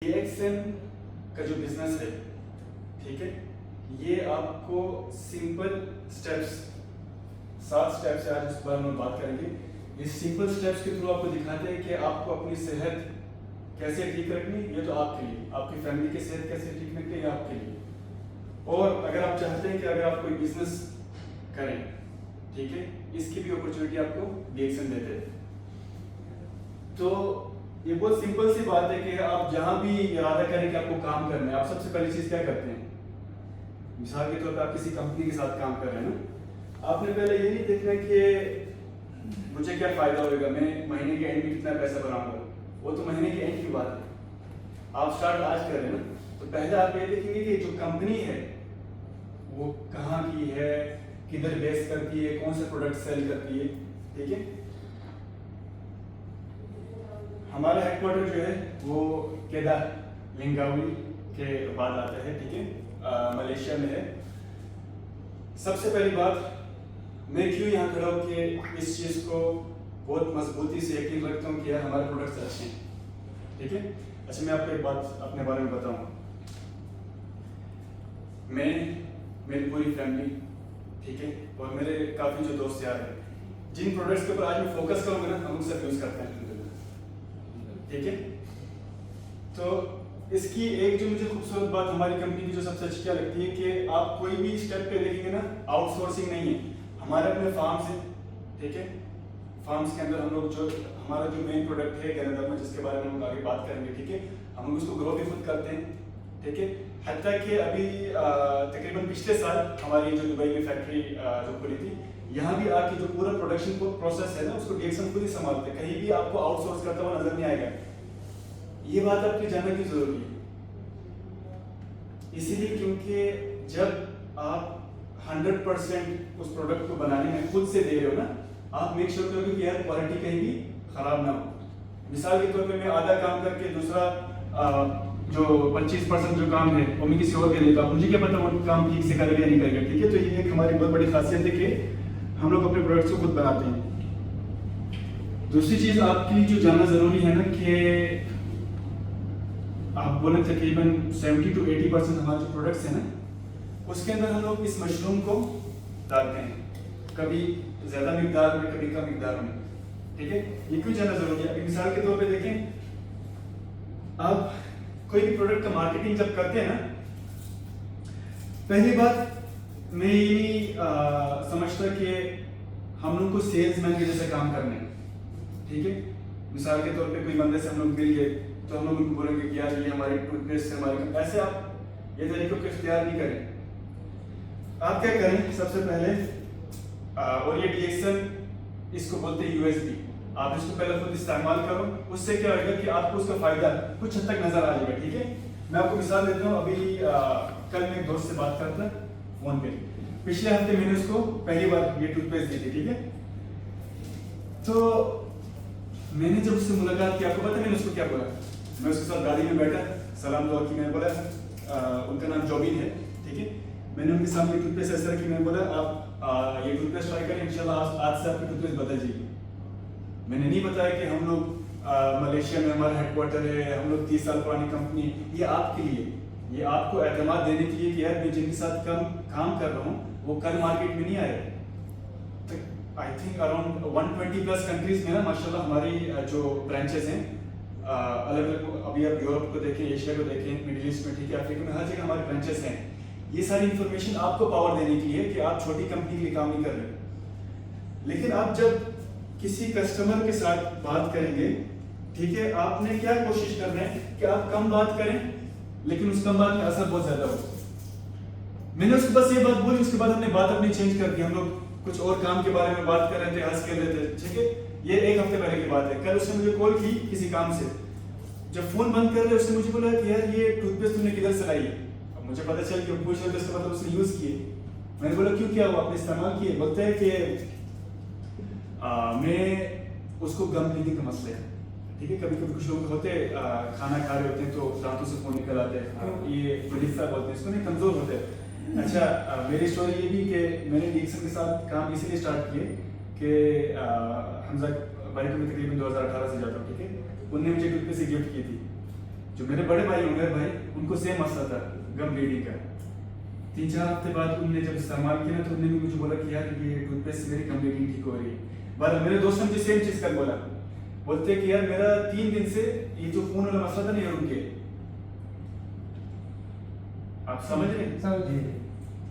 DXN का जो business है, ठीक है, ये आपको सिंपल स्टेप्स 7 स्टेप्स है, आज इस बारे में बात करेंगे। इस सिंपल स्टेप्स के थ्रू आपको दिखाते हैं कि आपको अपनी सेहत कैसे ठीक रखनी, ये तो आपके लिए, आपकी फैमिली की सेहत कैसे ठीक रखनी है, ये आपके लिए। और अगर आप चाहते हैं कि अगर आप कोई बिजनेस करें, ठीक है, इसकी भी अपॉर्चुनिटी आपको DXN देते हैं। तो ये बहुत सिंपल सी बात है कि आप जहां भी इरादा करें कि आपको काम करना है, आप सबसे पहली चीज क्या करते हैं? मिसाल के तौर पर आप किसी कंपनी के साथ काम कर रहे हैं ना, आपने पहले ये नहीं देखना कि मुझे क्या फायदा होगा, मैं महीने के एंड में कितना पैसा बनाऊंगा, वो तो महीने के एंड की बात है। आप स्टार्ट आज कर रहे हैं ना, तो पहले आप ये देखेंगे कि जो कंपनी है वो कहाँ की है, किधर बेस करती है, कौन से प्रोडक्ट सेल करती है, ठीक है। हमारा हेडक्वार्टर जो है वो केदार लिंगावी के बाद आता है, ठीक है, मलेशिया में है। सबसे पहली बात, मैं क्यों यहाँ खड़ा हूँ कि इस चीज़ को बहुत मजबूती से यकीन रखता हूँ कि यार हमारे प्रोडक्ट्स अच्छे हैं, ठीक है। अच्छा, मैं आपको एक बात अपने बारे में बताऊँ। मैं, मेरी पूरी फैमिली, ठीक है, और मेरे काफ़ी जो दोस्त यार हैं, जिन प्रोडक्ट्स के ऊपर आज मैं फोकस करूँगा ना, हम लोग सब यूज़ करते हैं, ठीक है। तो इसकी एक जो मुझे खूबसूरत बात हमारी कंपनी की जो सबसे अच्छी क्या लगती है कि आप कोई भी स्टेप पे देखेंगे ना, आउटसोर्सिंग नहीं है। हमारे अपने फार्म्स हैं, ठीक है, फार्म्स के अंदर हम लोग जो हमारा जो मेन प्रोडक्ट है गैनेडर्मा, जिसके बारे में हम आगे बात करेंगे, ठीक है, हम लोग उसको ग्रो भी खुद करते हैं, ठीक है। हत्ता कि अभी तकरीबन पिछले साल हमारी जो दुबई में फैक्ट्री जो खुली थी, यहाँ भी आके जो पूरा प्रोडक्शन प्रोसेस है ना, उसको DXN खुद ही संभालते हैं, कहीं भी आपको आउटसोर्स करता हुआ नजर नहीं आएगा। ये बात आपकी जानने की जरूरी है, इसीलिए क्योंकि जब आप 100% उस प्रोडक्ट को बनाने में खुद से दे रहे हो ना, आप मेक श्योर करोगे कि यार क्वालिटी कहीं भी खराब ना हो। मिसाल के तौर पे मैं आधा काम करके दूसरा जो 25% जो काम है वो मैं किसी और के देता हूँ, मुझे क्या पता वो काम ठीक से करेगा या नहीं करेगा, ठीक है। तो ये एक हमारी बहुत बड़ी खासियत है कि हम लोग अपने प्रोडक्ट्स को खुद बनाते हैं। दूसरी चीज आपके लिए जो जानना जरूरी है ना कि आप बोले तकरीबन 70 to 80% हमारे जो प्रोडक्ट्स हैं ना, उसके अंदर हम लोग इस मशरूम को डालते हैं, कभी ज्यादा मिकदार में, कभी कम मिकदार में, ठीक है। ये क्यों जानना जरूरी है? अभी मिसाल के तौर पे देखें, आप कोई भी प्रोडक्ट का मार्केटिंग जब करते हैं ना, पहली बात मैं ये नहीं समझता कि हम लोग को सेल्समैन के जैसे काम करने हैं, ठीक है। मिसाल के तौर पे कोई बंदे से हम लोग मिल गए तो हम लोग उनको बोलेंगे कि यार ये हमारी टूथपेस्ट है, हमारी, ऐसे आप ये तरीकों को इख्तियार नहीं करें। आप क्या करें सबसे पहले, और ये DXN इसको बोलते हैं USB, आप इसको पहले खुद इस्तेमाल करो, उससे क्या होगा कि आपको उसका फायदा कुछ हद तक नजर आ जाएगा, ठीक है। मैं आपको मिसाल देता हूँ, अभी कल मैं एक दोस्त से बात करता फोन पे, पिछले हफ्ते मैंने उसको पहली बार ये टूथपेस्ट दी थी, ठीक है। तो मैंने जब उससे मुलाकात की, आपको पता है मैंने उसको क्या बोला? मैं उसके साथ गाड़ी में बैठा, सलाम दुआ की, मैंने बोला उनका नाम जॉबिन है, ठीक है। मैंने उनके सामने टूथपेस्ट ऐसा रखी, मैंने बोला आप ये टूथपेस्ट ट्राई करें, इंशाल्लाह आज से आपकी टूथपेस्ट बदल जाएगी। मैंने नहीं बताया कि हम लोग मलेशिया में हमारा हेडक्वार्टर है, हम लोग 30 साल पुरानी कंपनी, ये आपके लिए, ये आपको एतमाद देने के लिए कि यार मैं जिनके साथ काम कर रहा हूँ वो कल मार्केट में नहीं आए। तो I think around 120 plus countries में ना माशाल्लाह हमारी जो ब्रांचेस हैं, अलग अलग, अभी आप यूरोप को देखें, एशिया को देखें, मिडिल ईस्ट में, ठीक है, अफ्रीका में, हर जगह हमारे ब्रांचेस हैं। ये सारी इंफॉर्मेशन आपको पावर देने के लिए कि आप छोटी कंपनी के लिए काम नहीं कर रहे। लेकिन आप जब किसी कस्टमर के साथ बात करेंगे, ठीक है, आपने क्या कोशिश करना है कि आप कम बात करें लेकिन उस कम बात में असर बहुत ज्यादा हो। मैंने उसको बस ये बात बोली, उसके बाद हमने बात अपनी चेंज कर दी, हम लोग कुछ और काम के बारे में बात कर रहे थे, हंस कर रहे थे, ठीक है। ये एक हफ्ते पहले की बात है। कल उसने मुझे कॉल की किसी काम से, जब फोन बंद कर रहे उसने मुझे बोला कि यार ये टूथपेस्ट तुमने किधर से लाई है? अब मुझे पता चल कि पूछ रहे थे, उसका मतलब उसने यूज किए। मैंने बोला क्यों, किया हुआ, आपने इस्तेमाल किए? बोलते हैं कि मैं उसको गम ब्रीदिंग का मसला है, ठीक है। कभी कभी कुछ लोग होते खाना खा रहे होते हैं तो दांतों से खून निकल आते हैं, ये बलिस्ता बोलते हैं इसको, नहीं, कमजोर होते हैं। अच्छा, मेरी स्टोरी ये भी कि मैंने DXN के साथ काम इसीलिए स्टार्ट किए कि हमजा भाई को मैं तकरीबन 2018 से जाता हूँ, ठीक है। उनने मुझे टूथपेस्ट से गिफ्ट की थी, जो मेरे बड़े भाई होंगे भाई, उनको सेम मसला था गम ब्लीडिंग का। 3-4 हफ्ते बाद उनने जब इस्तेमाल किया ना, तो उन्होंने भी मुझे बोला कि यार ये टूथपेस्ट से मेरी गम ब्लीडिंग ठीक हो रही है। पर मेरे दोस्तों ने सेम चीज कर बोला, बोलते कि यार मेरा 3 दिन से ये जो खून वाला मसला था नहीं रुक गया। आप समझ रहे हैं? समझिए।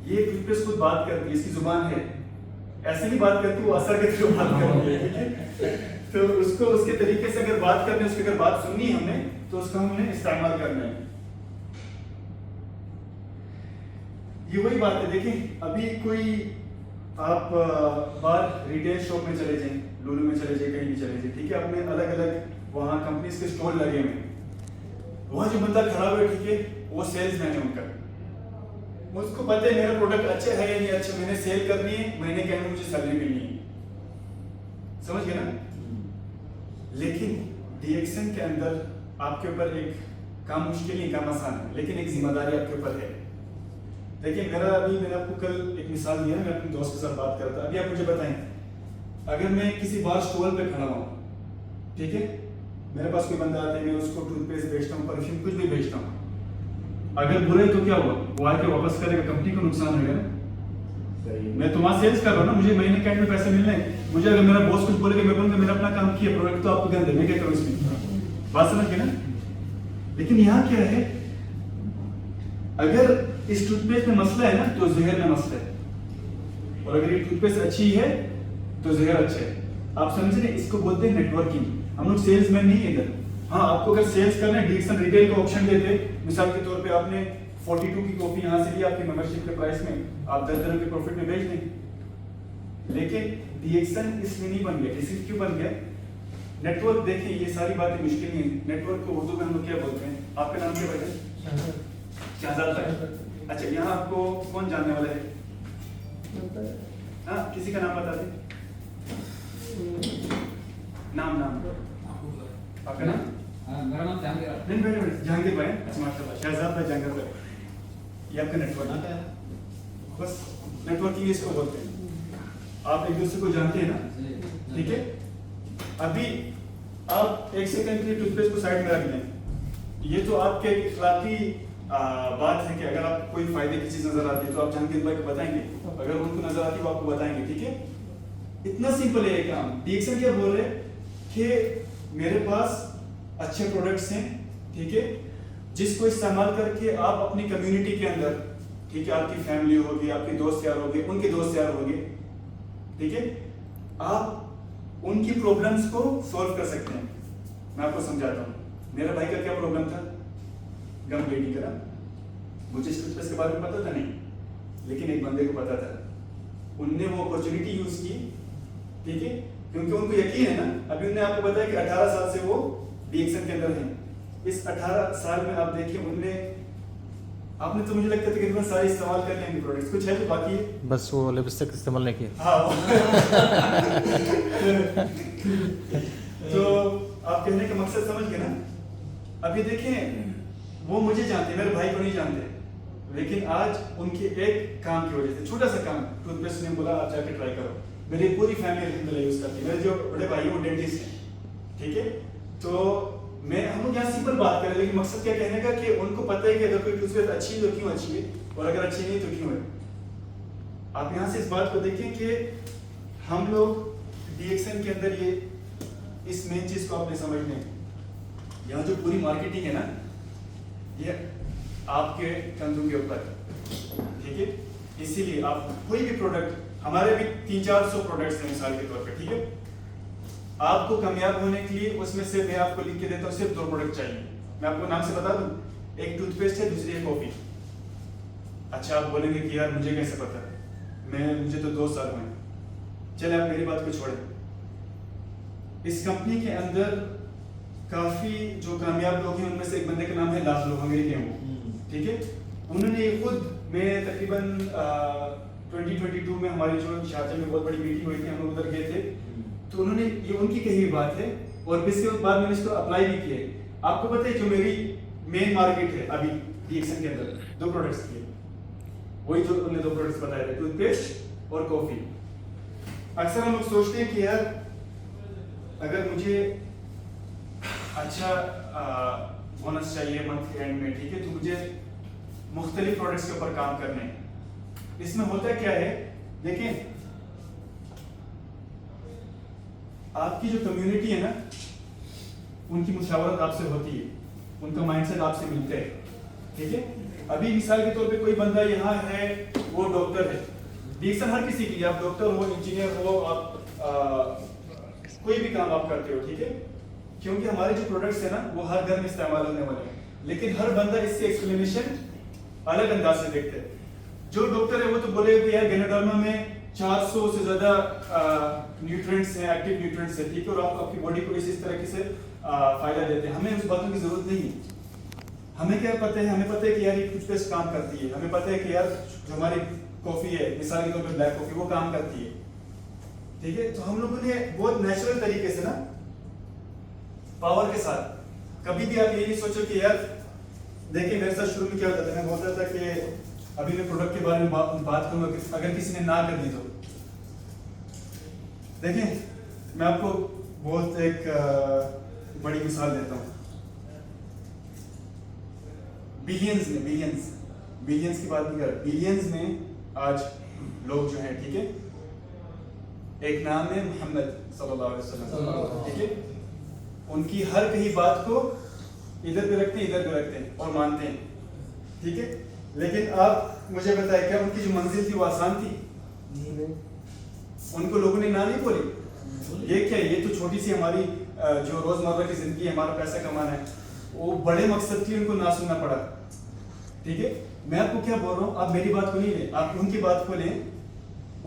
ये टूथपेस्ट खुद बात करती है, इसकी जुबान है, ऐसे नहीं बात करती, वो असर के थ्रू बात करती है, ठीक है? तो उसको उसके तरीके से अगर बात करनी है, उसकी अगर बात सुननी है हमने, तो उसका हमने इस्तेमाल करना है। ये वही बात है, देखिए अभी कोई आप बाहर रिटेल शॉप में चले जाएं, लुलु में चले जाएं, कहीं भी चले जाएं, ठीक है? अपने अलग अलग वहाँ कंपनीज के स्टोर लगे हुए हैं, वहाँ जो बंदा खड़ा हुआ है, ठीक है, वो सेल्समैन है उनका। मुझको पता है मेरा प्रोडक्ट अच्छा है या नहीं अच्छा, मैंने सेल करनी है, महीने के अंदर मुझे सैलरी मिलनी है, समझ गए ना? लेकिन डीएक्सन के अंदर आपके ऊपर एक काम मुश्किल नहीं, काम आसान है, लेकिन एक जिम्मेदारी आपके ऊपर है। देखिए मैंने आपको कल एक मिसाल दिया, मैं अपने दोस्त के साथ बात कर रहा था। अभी आप मुझे बताएं, अगर मैं किसी बार स्टॉल पे खड़ा हूँ, ठीक है, मेरे पास कोई बंदा आता है, मैं उसको टूथपेस्ट बेचता हूँ, परफ्यूम कुछ भी बेचता हूँ, अगर बुरा है तो क्या हुआ, वो आके वापस करेगा, कंपनी को नुकसान होगा ना? मैं तो वहां सेल्स कर रहा हूँ ना, मुझे महीने के एंड में पैसे मिलने हैं। मुझे अगर मेरा बॉस कुछ बोलेगा, मैं बोलूंगा मैंने अपना काम किया, प्रोडक्ट तो आपको गंदे, मैं क्या करूँ इसमें? बात समझ गए ना? लेकिन यहाँ क्या है, अगर इस टूथपेस्ट में मसला है ना, तो जहर में मसला है, और अगर ये टूथपेस्ट अच्छी है तो जहर अच्छा है। आप समझ रहे? इसको बोलते हैं नेटवर्किंग। हम लोग सेल्समैन नहीं है इधर। हाँ, आपको अगर सेल्स करना है, डीएक्सन रिटेल का ऑप्शन देते, मिसाल के तौर पे आपने 42 की कॉपी यहाँ से ली आपकी मेंबरशिप के प्राइस में, आप 10 दिनों के प्रॉफिट में बेच दें। लेकिन डीएक्सन इसलिए नहीं बन गया, इसलिए क्यों बन गया? नेटवर्क। देखिए ये सारी बातें मुश्किल नहीं है। नेटवर्क को उर्दू में हम लोग क्या बोलते हैं? आपका नाम क्या है? शहजाद भाई। अच्छा, यहाँ आपको कौन जानने वाला है? हाँ, किसी का नाम बता दें। नाम आपका नाम? मेरा नाम जहांगीर। नहीं मैंने जहांगीर भाई। अच्छा माशाल्लाह, शहजाद भाई, जहांगीर भाई, ये आपका नेटवर्क है। बस नेटवर्किंग इसको बोलते हैं। आप एक दूसरे को जानते हैं ना, ठीक है? अभी आप एक सेकंड के लिए टूथपेस्ट को साइड में रख लें। ये तो आपके इखलाकी बात है कि अगर आपको कोई फायदे की चीज नजर आती है तो आप जहांगीर भाई को बताएंगे, अगर उनको नजर आती है वो आपको बताएंगे, ठीक है? इतना सिंपल है ये काम। डीएक्सन क्या बोल रहे हैं कि मेरे पास अच्छे प्रोडक्ट्स हैं, ठीक है, जिसको इस्तेमाल करके आप अपनी कम्युनिटी के अंदर, ठीक है, आपकी फैमिली होगी, आपके दोस्त यार होंगे, उनके दोस्त यार होंगे, ठीक है, आप उनकी प्रॉब्लम्स को सॉल्व कर सकते हैं। मैं आपको समझाता हूँ। मेरे भाई का क्या प्रॉब्लम था? गम ब्लीडिंग का। मुझे इस टूथपेस्ट के बारे में पता था नहीं, लेकिन एक बंदे को पता था, उनने वो अपॉर्चुनिटी यूज की, ठीक है, क्योंकि उनको यकीन है ना। अभी उन्होंने आपको बताया कि 18 साल से वो डीएक्सन के अंदर हैं। इस 18 साल में आप देखिए उनने, आपने तो मुझे लगता है तकरीबन सारे इस्तेमाल कर लेंगे प्रोडक्ट्स, कुछ है जो बाकी है? बस वो लिपस्टिक इस्तेमाल नहीं किया। हाँ तो आप कहने का मकसद समझ गए ना? अभी देखें, वो मुझे जानते, मेरे भाई को नहीं जानते, लेकिन आज उनके एक काम की वजह से, छोटा सा काम, टूथपेस्ट ने बोला आप जाके ट्राई करो। मेरी पूरी फैमिली अल्हम्दुलिल्लाह यूज करती है। मेरे जो बड़े भाई हैं वो डेंटिस्ट हैं, ठीक है? तो हम लोग यहाँ सिंपल बात करें, लेकिन मकसद क्या कहने का कि उनको पता है कि अगर कोई टूथपेस्ट अच्छी है तो क्यों अच्छी है, और अगर अच्छी नहीं तो क्यों है। आप यहाँ से इस बात को देखें कि हम लोग डीएक्सन के अंदर ये इस मेन चीज को आपने समझना है। यहाँ जो पूरी मार्केटिंग है ना, ये आपके कंधों के ऊपर, ठीक है? इसीलिए आप कोई भी प्रोडक्ट, हमारे भी 300-400 प्रोडक्ट्स हैं मिसाल के तौर पे, ठीक है? आपको कामयाब होने के लिए उसमें से मैं आपको लिख के देता हूँ, सिर्फ 2 प्रोडक्ट चाहिए। मैं आपको नाम से बता दूं, एक टूथपेस्ट है, दूसरी है कॉफी। अच्छा, आप बोलेंगे कि यार मुझे कैसे पता, मुझे तो 2 साल हुए। चले आप मेरी बात को छोड़ें। इस कंपनी के अंदर काफी जो कामयाब लोग हैं, उनमें से एक बंदे का नाम है लाजलो, हंगरी के वो, ठीक है? उन्होंने ये खुद, मैं तकरीबन 2022 में हमारी जो शारजा में बहुत बड़ी मीटिंग हुई थी, हम लोग उधर गए थे, तो उन्होंने ये उनकी कही हुई बात है, और इसके बाद मैंने इसको अप्लाई भी किया है। आपको पता है जो मेरी मेन मार्केट है अभी डीएक्सन के अंदर, 2 प्रोडक्ट्स की, वही जो उन्होंने 2 प्रोडक्ट्स बताए थे, टूथपेस्ट और कॉफी। अक्सर हम लोग सोचते हैं कि यार अगर मुझे अच्छा बोनस चाहिए मंथ के एंड में, ठीक है, तो मुझे मुख्तलिफ प्रोडक्ट्स के ऊपर काम करने हैं। इसमें होता क्या है, देखें आपकी जो कम्युनिटी है ना, उनकी मुशावरत आपसे होती है, उनका माइंडसेट आपसे मिलता है, ठीक है। अभी मिसाल के तौर पे कोई बंदा यहाँ है, वो डॉक्टर है, डिसीजन हर किसी की, आप डॉक्टर हो, इंजीनियर हो, आप कोई भी काम आप करते हो, ठीक है, क्योंकि हमारे जो प्रोडक्ट्स है ना वो हर घर में इस्तेमाल होने वाले हैं, लेकिन हर बंदा इससे एक्सप्लेनेशन अलग अंदाज से देखते हैं। जो डॉक्टर है वो तो बोलेगा कि यार गैनोडर्मा में 400 से ज्यादा न्यूट्रिएंट्स हैं, एक्टिव न्यूट्रिएंट्स हैं, ठीक है, और आप आपकी बॉडी को इस तरीके से फायदा देते हैं। हमें उस बातों की जरूरत नहीं है। हमें क्या पता है, हमें पता है कि यार ये कुछ बेस्ट काम करती है, हमें पता है कि यार जो हमारी कॉफी है, मिसाल के तौर पे ब्लैक कॉफी, वो काम करती है, ठीक है। तो हम लोगों ने बहुत नेचुरल तरीके से ना, पावर के साथ, कभी भी आप ये नहीं सोचो कि यार देखिए मेरे साथ शुरू में क्या होता था, मैं बोलता था कि अभी मैं प्रोडक्ट के बारे में बात करूंगा, अगर किसी ने ना कर दी तो देखें, मैं आपको बहुत एक बड़ी मिसाल देता हूँ। बिलियंस की बात नहीं कर, बिलियंस में आज लोग जो हैं, ठीक है, एक नाम है मोहम्मद सल्लल्लाहु अलैहि वसल्लम, ठीक है, उनकी हर कहीं बात को इधर भी रखते हैं, इधर भी रखते हैं और मानते हैं, ठीक है। लेकिन आप मुझे बताएं, क्या उनकी जो मंजिल थी वो आसान थी? उनको लोगों ने ना नहीं बोली। ये क्या है, ये तो छोटी सी हमारी जो रोजमर्रा की जिंदगी है, हमारा पैसा कमाना है, वो बड़े मकसद की उनको ना सुनना पड़ा, ठीक है। मैं आपको क्या बोल रहा हूँ, आप मेरी बात को नहीं लें, आप उनकी बात को लें।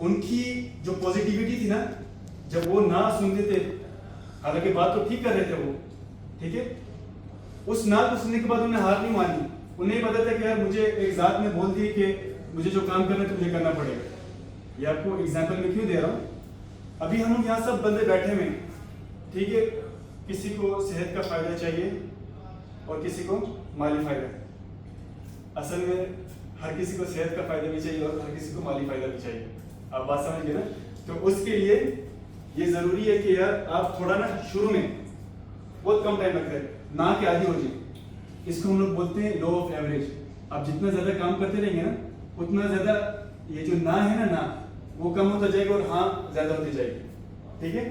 उनकी जो पॉजिटिविटी थी ना, जब वो ना सुनते थे, हालांकि बात तो ठीक कर रहे थे वो, ठीक है, उस ना को सुनने के बाद उन्हें हार नहीं मानी। उन्हें पता था कि यार मुझे एक जात में बोल दी कि मुझे जो काम करना है तो मुझे करना पड़ेगा। ये आपको एग्जाम्पल में क्यों दे रहा हूँ, अभी हम लोग यहाँ सब बंदे बैठे हुए, ठीक है, किसी को सेहत का फायदा चाहिए और किसी को माली फायदा। असल में हर किसी को सेहत का फायदा भी चाहिए और हर किसी को माली फायदा भी चाहिए। आप बात समझ गए ना? तो उसके लिए ये जरूरी है कि यार आप थोड़ा ना शुरू में बहुत कम टाइम लगता है, ना के आदि हो जाए। इसको हम लोग बोलते हैं लॉ ऑफ एवरेज। आप जितना ज्यादा काम करते रहेंगे ना, उतना ज्यादा ये जो ना है ना वो कम होता जाएगा और हाँ ज्यादा होती जाएगी, ठीक है।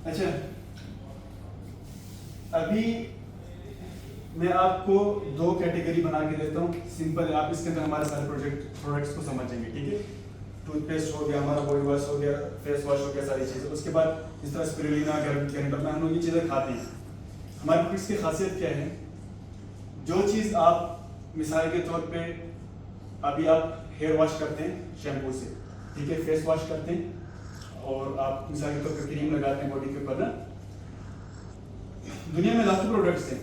अच्छा, अभी मैं आपको दो कैटेगरी बना के देता हूँ, सिंपल है, आप इसके अंदर हमारे सारे प्रोडक्ट्स को समझेंगे, ठीक है। टूथपेस्ट हो गया, हमारा बॉडी वॉश हो गया, फेस वॉश हो गया, सारी चीज़ें। उसके बाद इस तरह स्पिरुलिना, गैनोडर्मा, हम लोग ये चीज़ें खाते हैं। हमारे प्रोडक्ट्स की खासियत क्या है, जो चीज़ आप मिसाल के तौर पे अभी आप हेयर वॉश करते हैं शैम्पू से, ठीक है, फेस वॉश करते हैं और आप मिसाल के तौर पे क्रीम लगाते हैं बॉडी के ऊपर ना, दुनिया में लाखों प्रोडक्ट्स हैं।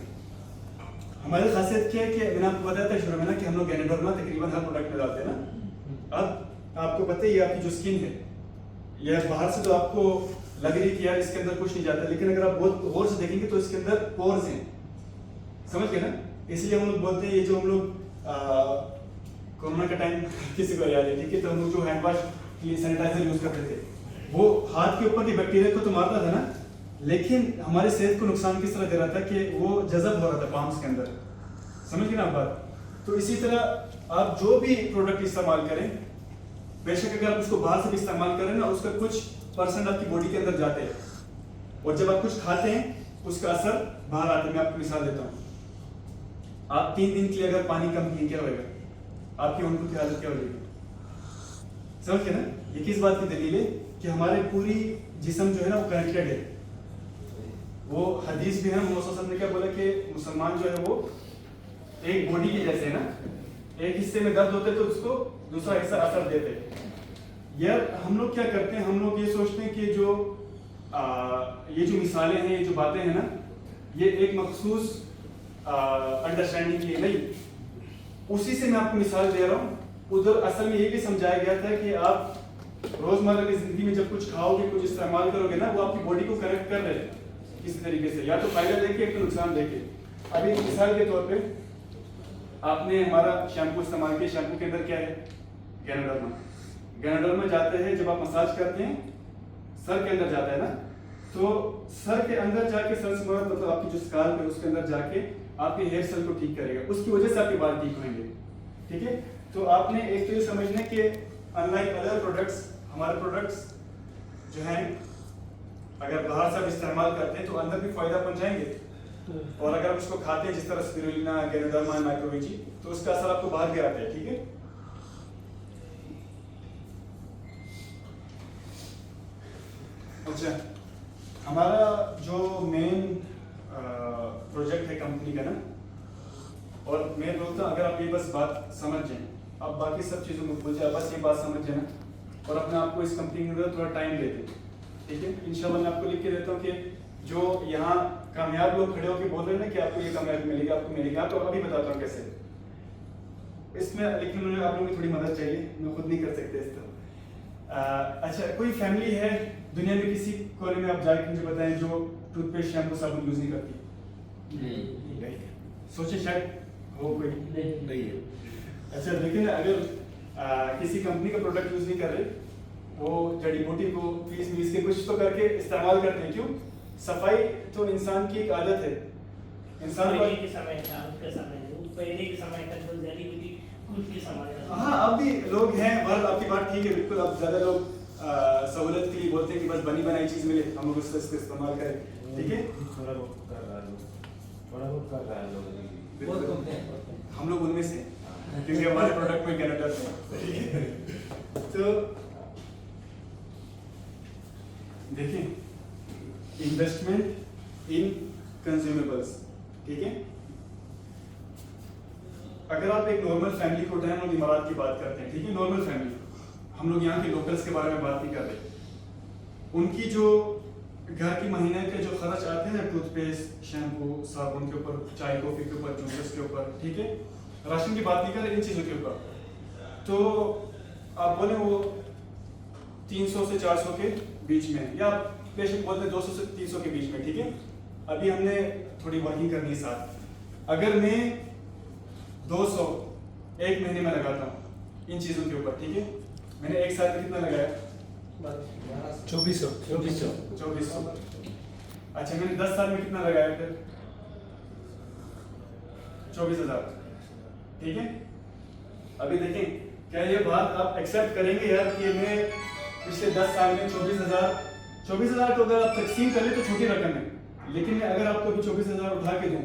हमारी खासियत क्या है कि मैंने आपको बताया था शुरू में ना कि हम लोग गैनोडर्मा तकरीबन हर प्रोडक्ट में डालते हैं ना। अब आपको पता ही है आपकी जो स्किन है, ये बाहर से तो आपको लग रही है कि यार इसके अंदर कुछ नहीं जाता, लेकिन अगर आप बहुत गौर से देखेंगे तो इसके अंदर पोर्स हैं, समझ गए ना। इसलिए हम लोग बोलते हैं, ये जो हम लोग कोरोना का टाइम किसी को याद है, ठीक है, तो हम लोग जो हैंड वॉश के लिए सैनिटाइजर यूज करते थे, वो हाथ के ऊपर के बैक्टीरिया को तो मारता था ना, लेकिन हमारी सेहत को नुकसान किस तरह दे रहा था कि वो जज़ब हो रहा था पाम्स के अंदर, समझ गए ना आप बात। तो इसी तरह आप जो भी प्रोडक्ट इस्तेमाल करें, बेशक अगर आप उसको बाहर से भी इस्तेमाल करें ना, उसका कुछ परसेंट आपकी बॉडी के अंदर जाते हैं, और जब आप कुछ खाते हैं उसका असर बाहर आता है। मैं आपको मिसाल देता हूँ, आप 3 दिन के लिए अगर पानी कम पिए क्या होगा, आपकी उनको की हालत क्या हो जाएगी, समझ गए ना। ये किस बात की दलील है कि हमारे पूरी जिस्म जो है ना वो कनेक्टेड है। वो हदीस भी है, मोहम्मद सल्लल्लाहु अलैहि वसल्लम ने क्या बोला कि मुसलमान जो है वो एक बॉडी के जैसे है ना, एक हिस्से में दर्द होते तो उसको दूसरा हिस्सा असर देते। यार हम लोग क्या करते हैं, हम लोग ये सोचते हैं कि ये जो मिसालें हैं, ये जो बातें हैं ना, ये एक मखसूस अंडरस्टैंडिंग के लिए नहीं, उसी से मैं आपको मिसाल दे रहा हूँ। उधर असल में ये भी समझाया गया था कि आप रोजमर्रा की जिंदगी में जब कुछ खाओगे, कुछ इस्तेमाल करोगे ना, वो आपकी बॉडी को कनेक्ट कर रहे हैं किसी तरीके से, या तो फायदा देके या तो नुकसान देके। अभी मिसाल के तौर पे आपने हमारा शैम्पू इस्तेमाल किया, शैम्पू के अंदर क्या है, गैनोडर्मा। गैनोडर्मा जाते हैं जब आप मसाज करते हैं, सर के अंदर जाता है ना, तो सर के अंदर जाके, सर से मुराद मतलब आपकी जो स्काल्प है उसके अंदर जाके आपके हेयर सेल को ठीक करेगा, उसकी वजह से आपके बाल ठीक होंगे। ठीक है, तो आपने एक तो ये समझना कि अनलाइक अदर प्रोडक्ट्स, हमारे प्रोडक्ट्स जो हैं अगर बाहर से आप इस्तेमाल करते हैं तो अंदर भी फायदा पहुंचाएंगे, और अगर आप उसको खाते हैं जिस तरह स्पिरुलिना, गैनोडर्मा, माइक्रोवेजी, तो उसका असर आपको बाहर भी आता है। ठीक है, अच्छा, हमारा जो मेन प्रोजेक्ट है कंपनी का ना, और मैं बोलता हूँ अगर आप ये बस बात समझ जाएं, आप बाकी सब चीज़ों को भूल जाए, बस ये बात समझ जाए ना और अपने आप को इस कंपनी के अंदर थोड़ा टाइम दे दें। ठीक है, इंशाल्लाह मैं आपको लिख के देता हूँ कि जो यहाँ कामयाब लोग खड़े होकर बोल रहे हैं ना कि आपको ये कामयाबी मिलेगी, आपको मिलेगी, आपको अभी बताता हूँ कैसे। इसमें लेकिन मुझे आप लोगों की थोड़ी मदद चाहिए, मैं खुद नहीं कर सकते इस तरह। अच्छा, कोई फैमिली है दुनिया में किसी कोने में आप जाके मुझे बताएं जो टूथपेस्ट, शैम्पू, साबुन यूज नहीं करती? नहीं। सोचे शायद हो कोई नहीं है। अच्छा, लेकिन अगर किसी कंपनी का प्रोडक्ट यूज नहीं कर रहे, वो जड़ी बूटी को पीस के कुछ तो करके इस्तेमाल करते हैं। क्यों? सफाई तो इंसान की एक आदत है। इंसान पहले के समय था, उसका समय था, पहले के समय का जो जड़ी बूटी खुद के समय था। हाँ, अब भी लोग हैं, पर आपकी बात ठीक है बिल्कुल। अब ज्यादा लोग सहूलत के लिए बोलते हैं कि बस बनी बनाई चीज मिले, हम लोग उससे इस्तेमाल करें। ठीक है, थोड़ा बहुत कर रहा है लोग, थोड़ा बहुत कर रहा है लोग, बहुत कम है। हम लोग उनमें से, क्योंकि हमारे प्रोडक्ट में कैनेडा है। तो देखिए, इन्वेस्टमेंट इन कंज्यूमेबल्स। ठीक है, अगर आप एक नॉर्मल फैमिली को उठाएं, हम लोग इमारात की बात करते हैं। ठीक है, नॉर्मल फैमिली, हम लोग यहाँ के लोकल्स के बारे में बात नहीं कर रहे। उनकी जो घर की महीने के जो खर्च आते हैं, टूथपेस्ट, शैम्पू, साबुन के ऊपर, चाय कॉफी के ऊपर, जूसेस के ऊपर, ठीक है, राशन की बात नहीं कर रहे, इन चीज़ों के ऊपर, तो आप बोले वो 300 से 400 के बीच में, या बेशक बोलते हैं 200 से 300 के बीच में। ठीक है, अभी हमने थोड़ी वर्किंग करनी है साथ। अगर मैं 200 एक महीने में लगाता हूँ इन चीज़ों के ऊपर, ठीक है, मैंने एक साल में कितना लगाया? 2400। अच्छा, मैंने 10 साल में कितना लगाया फिर? 24,000। ठीक है, अभी देखें क्या ये बात आप एक्सेप्ट करेंगे यार कि मैं पिछले 10 साल में 24,000 को अगर आप तकसीम कर ले तो छोटी रकम है, लेकिन मैं अगर आपको अभी 24,000 उठा के दूं,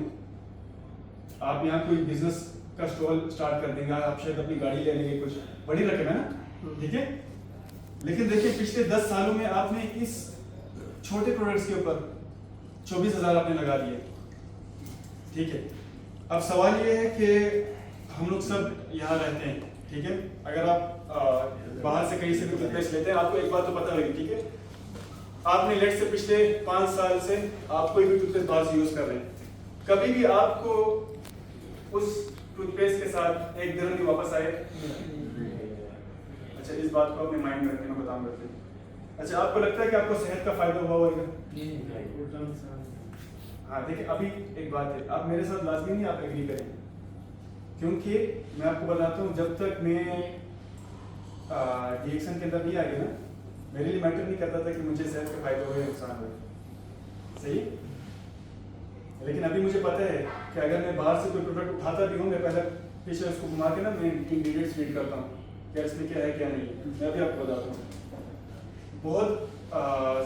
आप यहाँ कोई बिजनेस का स्टॉल स्टार्ट कर देंगे, आप शायद अपनी गाड़ी ले लेंगे, कुछ बड़ी रकम है ना। ठीक है, लेकिन देखिए पिछले 10 सालों में आपने इस छोटे प्रोडक्ट्स के ऊपर 24,000 आपने लगा दिए। ठीक है, अब सवाल ये है कि हम लोग सब यहाँ रहते हैं। ठीक है, अगर आप बाहर से कहीं से भी टूथपेस्ट लेते हैं, आपको एक बात तो पता होगी। ठीक है, आपने लेट से पिछले 5 साल से आप कोई भी टूथपेस्ट बाहर से यूज कर रहे हैं, कभी भी आपको उस टूथपेस्ट के साथ एक दिरहम भी वापस आए? अच्छा, इस बात को अपने माइंड में रखने में बताऊंगा फिर। अच्छा, आपको लगता है कि आपको सेहत का फायदा हुआ होगा? हाँ, देखिए अभी एक बात है, आप मेरे साथ लाजमी नहीं आप एग्री करें, क्योंकि मैं आपको बताता हूँ जब तक मैं डीएक्शन के अंदर नहीं आ गया ना, मेरे लिए मैटर नहीं करता था कि मुझे सेहत का फायदा हो या नुकसान हो। सही, लेकिन अभी मुझे पता है कि अगर मैं बाहर से कोई प्रोडक्ट उठाता भी हूँ, मैं पहले पीछे उसको घुमा के ना मैं इंग्रीडिएंट्स रीड करता हूँ क्या इसमें क्या है क्या नहीं है। मैं अभी आपको बताता हूँ, बहुत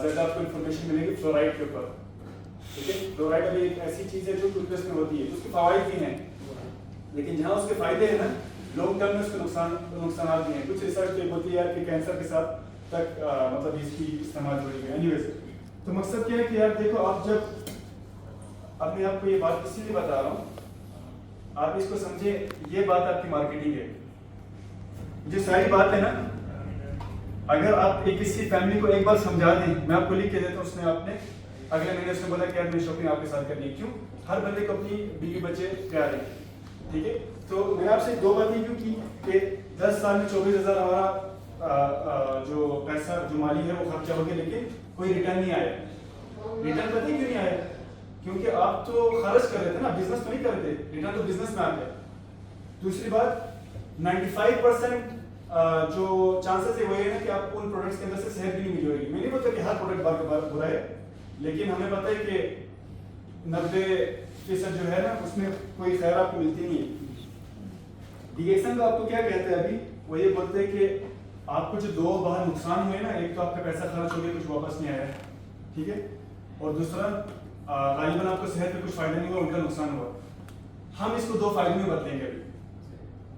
ज़्यादा आपको इन्फॉर्मेशन मिलेगी फ्लोराइड के ऊपर। ठीक है, फ्लोराइड अभी एक ऐसी चीज़ है जो टूथपेस्ट में होती है, उसके फायदे भी हैं, लेकिन जहाँ उसके फायदे हैं ना, लॉन्ग टर्म में उसके नुकसान भी हैं। कुछ रिसर्च ये बोलती है यार कि कैंसर के साथ तक मतलब इसकी इस्तेमाल जुड़ी हुई है। एनीवेज, तो मकसद क्या है कि यार देखो, आप जब अब मैं आपको ये बात इसलिए बता रहा हूँ, आप इसको समझे, ये बात आपकी मार्केटिंग है। जो सारी बात है ना, अगर आप एक किसी फैमिली को एक बार समझा दें, मैं आपको लिख के देता हूँ, उसने आपने अगले महीने उसने बोला कि यार मैं शॉपिंग आपके साथ करनी है। क्यों? हर बंदे को अपनी बीवी बच्चे प्यारे। ठीक है, तो मैंने आपसे 2 बातें क्यों की कि 10 साल में 24,000 हमारा जो पैसा जो माली है वो खर्चा हो गया, लेकिन कोई रिटर्न नहीं आया। रिटर्न पता ही क्यों नहीं आया? क्योंकि आप तो खर्च कर रहे थे ना, बिजनेस तो नहीं कर रहे थे, रिटर्न तो बिजनेस में आता है। दूसरी बात, 95% जो चांसेस है वो ये है कि आपको उन प्रोडक्ट्स के अंदर से सेहत भी नहीं मिल जाएगी। मैं नहीं बोलता कि हर प्रोडक्ट बार बुरा है, लेकिन हमें पता है कि 90% जो है ना उसमें कोई खैर आपको मिलती नहीं है। डीएक्सन का आपको क्या कहते हैं अभी, वो ये बोलते हैं कि आपको जो दो बाहर नुकसान हुए ना, एक तो आपका पैसा खर्च हो गया, कुछ वापस नहीं आया, ठीक है, और दूसरा गालिबन आपको सेहत पे कुछ फायदा नहीं हुआ, उनका नुकसान हुआ। हम इसको दो फायदे में बदलेंगे। अभी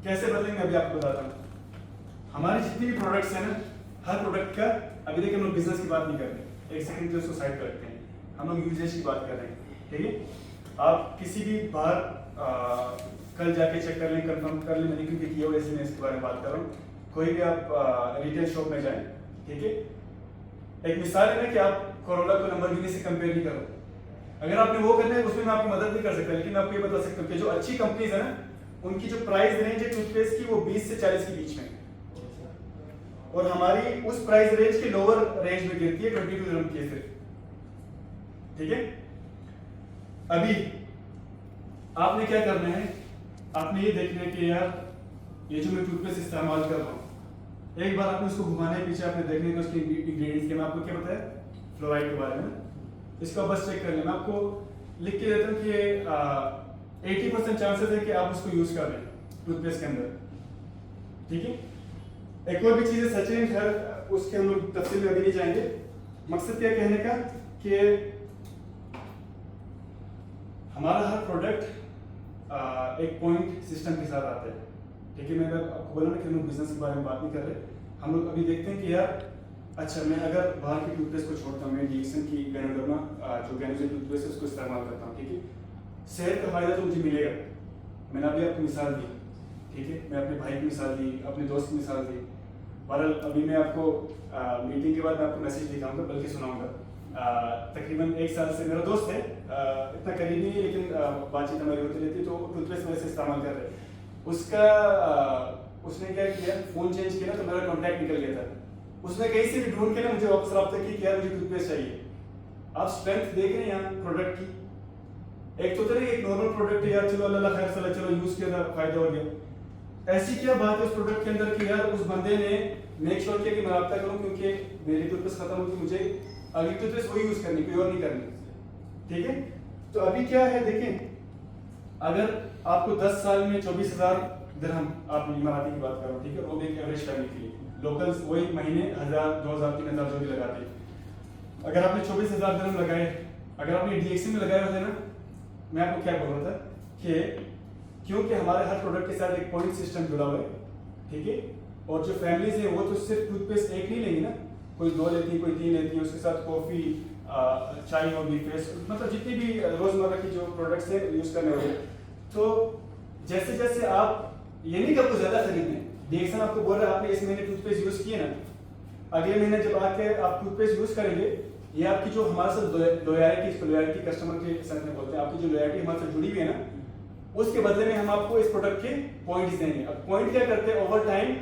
कैसे बदलेंगे अभी आपको बताता हूँ। हमारी जितनी भी प्रोडक्ट्स हैं ना, हर प्रोडक्ट का अभी देखिए हम लोग बिजनेस की बात नहीं कर रहे, एक सेकंड के उसको साइड पर रखते हैं, हम लोग यूजेज की बात कर रहे हैं, ठीक है। आप किसी भी बाहर कल जाके चेक कर लें, कंफर्म कर लें, मैंने क्योंकि किया हुआ, इसलिए मैं इसके बारे में बात कर रहा हूँ। कोई भी आप रिटेल शॉप में जाएं, ठीक है, एक मिसाल है ना कि आप कोरोला को लैम्बोर्गिनी से कंपेयर नहीं करो। अगर आपने वो करना है उसमें मैं आपकी मदद नहीं कर सकता, लेकिन मैं आपको ये बता सकता हूँ कि जो अच्छी कंपनीज है ना, उनकी जो प्राइस रेंज है टूथपेस्ट की वो 20 से 40 के बीच में, और हमारी उस प्राइस रेंज के लोअर रेंज में गिरती है 22 दिरहम की सिर्फ, ठीक है। अभी आपने क्या करना है, आपने ये देखना है कि यार ये जो मैं टूथपेस्ट इस्तेमाल कर रहा हूँ, एक बार आपने उसको घुमाने के पीछे आपने देखने को उसके इंग्रेडिएंट्स के, मैं आपको क्या बताया फ्लोराइड के बारे में, इसका बस चेक कर लें। मैं आपको लिख के देता हूँ कि 80% चांसेस है कि आप उसको यूज कर रहे हैं टूथपेस्ट के अंदर, ठीक है। एक और भी चीज़ है सचिन, खैर उसके हम लोग तफसील में अभी नहीं जाएंगे। मकसद क्या कहने का कि हमारा हर प्रोडक्ट एक पॉइंट सिस्टम के साथ आता है, ठीक है। मैं आपको बोला ना कि हम लोग बिजनेस के बारे में बात नहीं कर रहे, हम लोग अभी देखते हैं कि यार अच्छा मैं अगर बाहर की टूथपेस्ट को छोड़ता हूँ, मैं डीएक्सन की गैनोडर्मा जो गैनोजेन टूथपेस्ट है उसको इस्तेमाल करता हूँ, ठीक है। सेहत का फायदा तो मुझे मिलेगा, मैंने अभी आपको मिसाल दी, ठीक है, मैं अपने भाई की मिसाल दी, अपने दोस्त की मिसाल दी। बहरहाल अभी मैं आपको मीटिंग के बाद मैं आपको मैसेज दिखाऊंगा, बल्कि सुनाऊंगा। तकरीबन 1 साल से मेरा दोस्त है, इतना करीब नहीं है, लेकिन बातचीत हमारी होती रहती है, तो टूथपेस्ट मेरे से इस्तेमाल कर रहे हैं। उसने क्या किया, फ़ोन चेंज किया ना, तो मेरा कॉन्टैक्ट निकल गया था। उसने कहीं से भी ढूंढ के ना मुझे वापस रब्ता की कि यार मुझे टूथपेस्ट चाहिए। आप स्ट्रेंथ देख रहे हैं यहाँ प्रोडक्ट की, एक तो तेरे एक नॉर्मल प्रोडक्ट है यार, चलो अल्लाह खैर सला, चलो यूज किया था फायदा हो गया। ऐसी क्या बात है उस प्रोडक्ट के अंदर कि यार उस बंदे ने मेक श्योर किया कि मैं रब्ता करूं, क्योंकि मेरी टूथपेस्ट खत्म होगी, मुझे अगली टूथपेस्ट वही यूज करनी, कोई और नहीं करनी, ठीक है। तो अभी क्या है देखें, अगर आपको 10 साल में 24,000 दिरहम, आप इमाराती की बात कर रहे हो, ठीक है, वो भी एक एवरेज फैमिली के लिए, लोकल्स वही महीने 1000, 2000, 3000 जो भी लगाते हैं। अगर आपने 24,000 दिरहम लगाए, अगर आपने डीएक्सी में लगाए होते ना, मैं आपको क्या बोल रहा था कि क्योंकि हमारे हर प्रोडक्ट के साथ एक पॉइंट सिस्टम जुड़ा हुआ है, ठीक है, और जो फैमिलीज है वो तो सिर्फ टूथपेस्ट एक नहीं लेंगी ना, कोई 2 लेती है, कोई 3 लेती है, उसके साथ कॉफी, चाय होगी, पेस्ट, मतलब जितनी भी रोजमर्रा की जो प्रोडक्ट्स है यूज करने वाले। तो जैसे जैसे आप ये नहीं कि आपको ज्यादा खरीदने, डीएक्सन आपको बोल रहा है आपने इस महीने टूथपेस्ट यूज किए ना, अगले महीने जब आके आप टूथपेस्ट यूज करेंगे, ये आपकी जो हमारे साथ लॉयल्टी कस्टमर के साथ में बोलते हैं, आपकी जो लॉयल्टी हमारे साथ जुड़ी हुई है ना, उसके बदले में हम आपको इस प्रोडक्ट के पॉइंट्स देंगे। अब पॉइंट क्या करते हैं, ओवर टाइम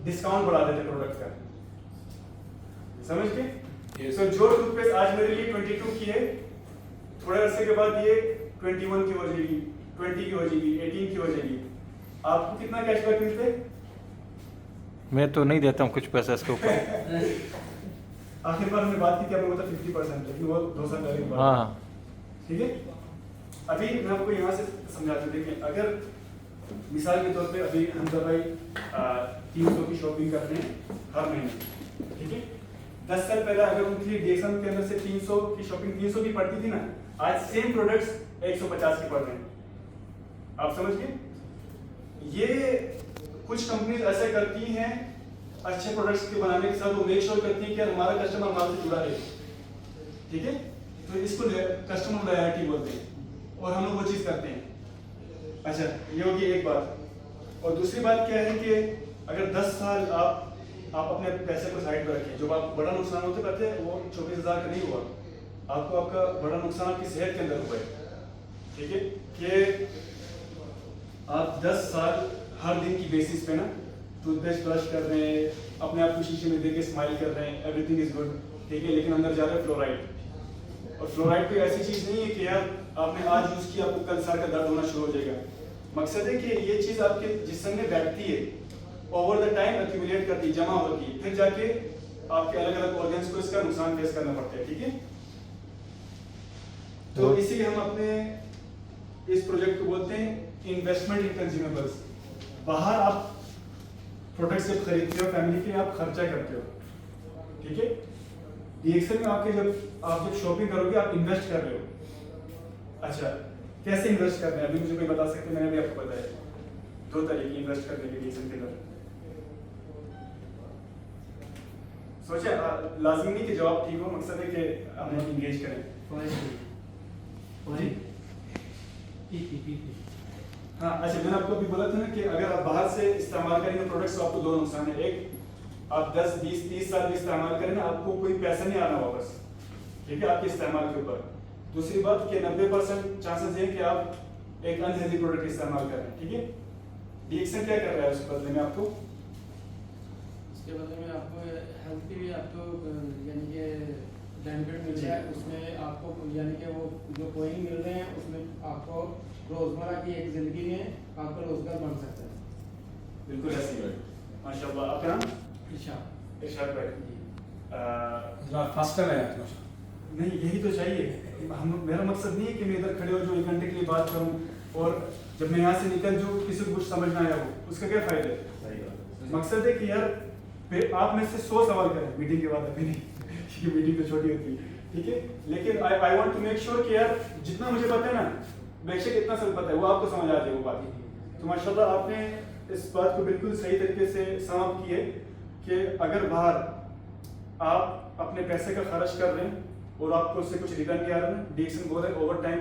डिस्काउंट बढ़ा देते हैं प्रोडक्ट का, समझ गए। सो जो टूथपेस्ट आज मेरे लिए 22 की है, थोड़े अरसे के बाद ये 21 की हो जाएगी, 20 की हो जाएगी, 18 की हो जाएगी। आपको कितना कैशबैक मिलते हैं? मैं तो नहीं देता हूँ कुछ पैसा इसके ऊपर। आखिर बार हमने बात की थी, आपको 50%, लेकिन वो 2 साल पहले की बात है, हाँ, ठीक है। अभी मैं आपको यहाँ से समझाता हूँ, देखिए अगर मिसाल के तौर पे अभी हमजा भाई 300 की शॉपिंग करते हैं हर महीने, ठीक है। 10 साल पहले अगर उनकी डीएक्सन के अंदर से 300 की शॉपिंग 300 की पड़ती थी ना, आज सेम प्रोडक्ट्स 150 की पड़ रहे हैं, आप समझ गए। ये कुछ कंपनीज ऐसे करती हैं अच्छे प्रोडक्ट्स के बनाने के साथ, वो मेक श्योर करती हैं कि हमारा कस्टमर हमारे से जुड़ा रहे, ठीक है। तो इसको कस्टमर लॉयल्टी बोलते हैं, और हम लोग वो चीज़ करते हैं। अच्छा, ये होगी एक बात। और दूसरी बात क्या है कि अगर 10 साल आप अपने पैसे को साइड पर रखें, जो आप बड़ा नुकसान होते कहते हैं वो 24,000 का नहीं हुआ, आपको आपका बड़ा नुकसान आपकी सेहत के अंदर हुआ है, ठीक है। कि आप 10 साल हर दिन की बेसिस पे ना टूथपेस्ट ब्रश कर रहे हैं, अपने आप को शीशे में देख के स्माइल कर रहे हैं, एवरीथिंग इज गुड, ठीक है, लेकिन अंदर जा रहा है फ्लोराइड। और फ्लोराइड कोई ऐसी चीज़ नहीं है कि यार आपने आज यूज़ किया आपको कल सर का दर्द होना शुरू हो जाएगा। मकसद है कि ये चीज़ आपके जिस्म में बैठती है, ओवर द टाइम एक्यूमुलेट करती है, जमा होती है, फिर जाके आपके अलग अलग ऑर्गन्स को इसका नुकसान फेस करना पड़ता है, ठीक है। तो इसीलिए हम अपने इस प्रोजेक्ट को बोलते हैं इन्वेस्टमेंट इन कंज्यूमेबल्स। बाहर आप प्रोडक्ट्स जब खरीदते हो फैमिली के लिए, आप खर्चा करते हो, ठीक है। डीएक्सएल में आप जब शॉपिंग करोगे आप इन्वेस्ट कर रहे हो। अच्छा, कैसे इन्वेस्ट करना है अभी मुझे कोई बता सकते हैं? मैंने भी आपको बताया 2 तरीके इन्वेस्ट करने के डीएक्सएल के अंदर। सोचे लाजिमी नहीं कि जवाब ठीक हो, मकसद है कि हम लोग इंगेज करें। हाँ, अच्छा, मैंने आपको अभी बोला था ना कि अगर आप बाहर से इस्तेमाल करेंगे प्रोडक्ट्स तो आपको 2 नुकसान है। एक, आप 10, 20, 30 साल भी इस्तेमाल करें ना, आपको कोई पैसा नहीं आना वापस, ठीक है, आपके इस्तेमाल के ऊपर। दूसरी बात कि 90% चांसेस है कि आप एक अनहेल्दी प्रोडक्ट इस्तेमाल करें, ठीक है। डीएक्सएल क्या कर रहा है उस बदले में आपको? इसके बदले में आपको हेल्थ की भी आपको यानी कि बेनिफिट मिल रहा है, उसमें आपको यानी कि वो जो कोइन मिल रहे हैं उसमें आपको रोजमर्रा की एक जिंदगी में आपका रोजगार बन सकता है। बिल्कुल ऐसी बात, माशाल्लाह। आपका नाम? इरशाद भाई। फास्टर है नहीं, यही तो चाहिए। मेरा मकसद नहीं है कि मैं इधर खड़े हो जो 1 घंटे के लिए बात करूं और जब मैं यहाँ से निकल जो किसी को कुछ समझ ना आया हो, उसका क्या फायदा है? सही बात। मकसद है कि यार आप में से 100 सवाल करें मीटिंग के बाद, अभी नहीं क्योंकि मीटिंग तो छोटी होती है, ठीक है। लेकिन I want to make sure कि यार जितना मुझे पता है ना, बेशक इतना सब पता है, वो आपको समझ आ जाए वो बात। तो माशाल्लाह आपने इस बात को बिल्कुल सही तरीके से समाप्त किए कि अगर बाहर आप अपने पैसे का खर्च कर रहे हैं और आपको उससे कुछ रिटर्न नहीं आ रहा है, डीएक्सएल बोल रहे हैं ओवर टाइम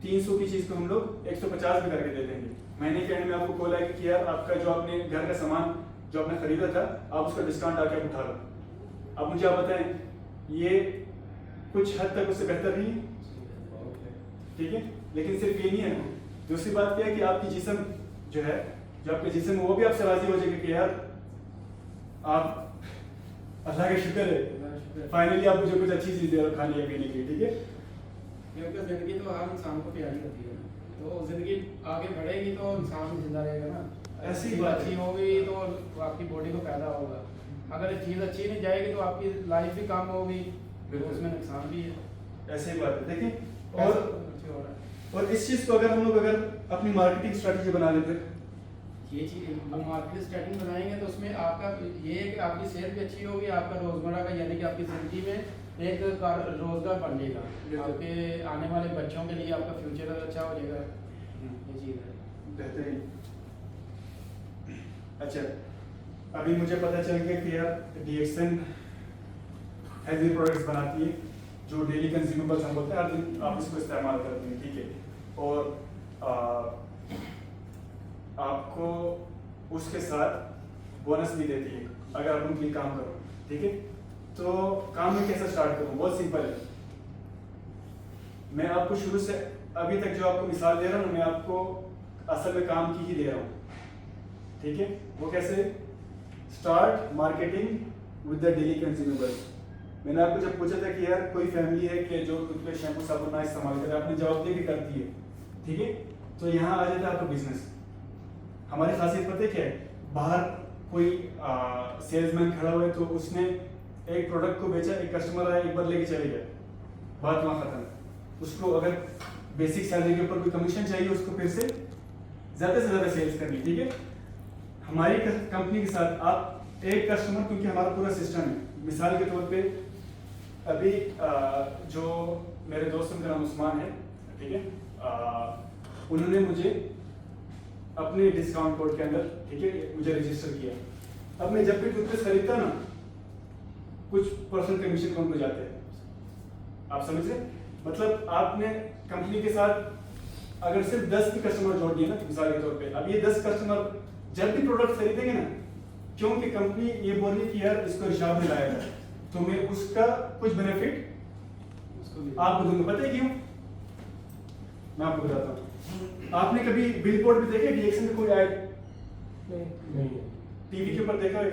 300 की चीज को हम लोग 150 में करके दे देंगे। महीने के एंड में आपको कॉल आएगी कि यार आपका जो आपने घर का सामान जो आपने खरीदा था, आप उसका डिस्काउंट आके उठा लो। अब मुझे आप बताएं, ये कुछ हद तक उससे बेहतर नहीं है, ठीक है। लेकिन सिर्फ ये नहीं है, दूसरी बात क्या है कि आपकी जिस्म जो है, जो आपके जिस्म है वो भी आपसे राजी हो जाएगा कि यार आप अल्लाह का शुक्र है फाइनली आप मुझे कुछ अच्छी चीज दे रहे हो खाने पीने की, ठीक है। क्योंकि जिंदगी तो हर इंसान को प्यारी होती है, तो जिंदगी आगे बढ़ेगी तो इंसान जिंदा रहेगा ना। ऐसी चीज़ बात अच्छी है। होगी तो आपकी बॉडी को फायदा होगा, अगर चीज़ अच्छी नहीं जाएगी तो आपकी लाइफ भी कम होगी, तो उसमें नुकसान भी है। ऐसे ही बात है। देखिए और और इस चीज को अगर अपनी मार्केटिंग स्ट्रेटजी बना लेते, ये चीज़ हम मार्केट स्टार्टिंग बनाएंगे तो उसमें आपका ये है कि आपकी सेहत भी अच्छी होगी, आपका रोजमर्रा का यानी कि आपकी जिंदगी में एक रोजगार बन जाएगा, आपके आने वाले बच्चों के लिए आपका फ्यूचर अच्छा हो जाएगा। ये चीज़ है बेहतरीन। अच्छा, अभी मुझे पता चल गया कि यार डीएक्सएल हेल्दी प्रोडक्ट्स बनाती है जो डेली कंज्यूमेबल्स हम बोलते हैं, हर दिन आप इसको इस्तेमाल करते हैं, ठीक है। और आपको उसके साथ बोनस भी देती है अगर आप उनके लिए काम करो, ठीक है। तो काम में कैसे स्टार्ट करूँ? बहुत सिंपल है। मैं आपको शुरू से अभी तक जो आपको मिसाल दे रहा हूँ, मैं आपको असल में काम की ही दे रहा हूँ, ठीक है। वो कैसे? Start marketing with the daily consumables. मैंने आपको जब पूछा था कि यार कोई फैमिली है कि जो टूथपेस्ट शैम्पू साबुन ना इस्तेमाल करे, आपने जवाब दे भी करती है, ठीक है। तो यहाँ आ जाता है आपका बिजनेस। हमारी खासियत पता है क्या है? बाहर कोई सेल्समैन खड़ा हुआ है तो उसने एक प्रोडक्ट को बेचा, एक कस्टमर आया, एक बार लेके चले गया, बात वहाँ खत्म। उसको अगर बेसिक सैलरी के ऊपर कोई कमीशन चाहिए, उसको फिर से ज़्यादा सेल्स करनी, ठीक है। हमारी कंपनी के साथ आप एक कस्टमर, क्योंकि हमारा पूरा सिस्टम है, मिसाल के तौर पे अभी जो मेरे दोस्त उनका नाम उस्मान है, ठीक है, उन्होंने मुझे अपने डिस्काउंट कोड के अंदर, ठीक है, मुझे रजिस्टर किया। अब मैं जब भी टूथपेस्ट खरीदता ना, कुछ परसेंट कमीशन को उनको जाते हैं, आप समझ रहे? मतलब आपने कंपनी के साथ अगर सिर्फ 10 भी कस्टमर जोड़ दिए ना, मिसाल के तौर पे, अब ये 10 कस्टमर जब भी प्रोडक्ट खरीदेंगे ना, क्योंकि कंपनी ये बोल रही कि यार इसको हिसाब में लाएगा, तो मैं उसका कुछ बेनिफिट आपको दूंगा। पता है क्यों? मैं आपको बताता हूँ। आपने कभी बिल बोर्ड पे देखे डीएक्सएल में कोई ऐड? नहीं। टीवी के ऊपर देखा है?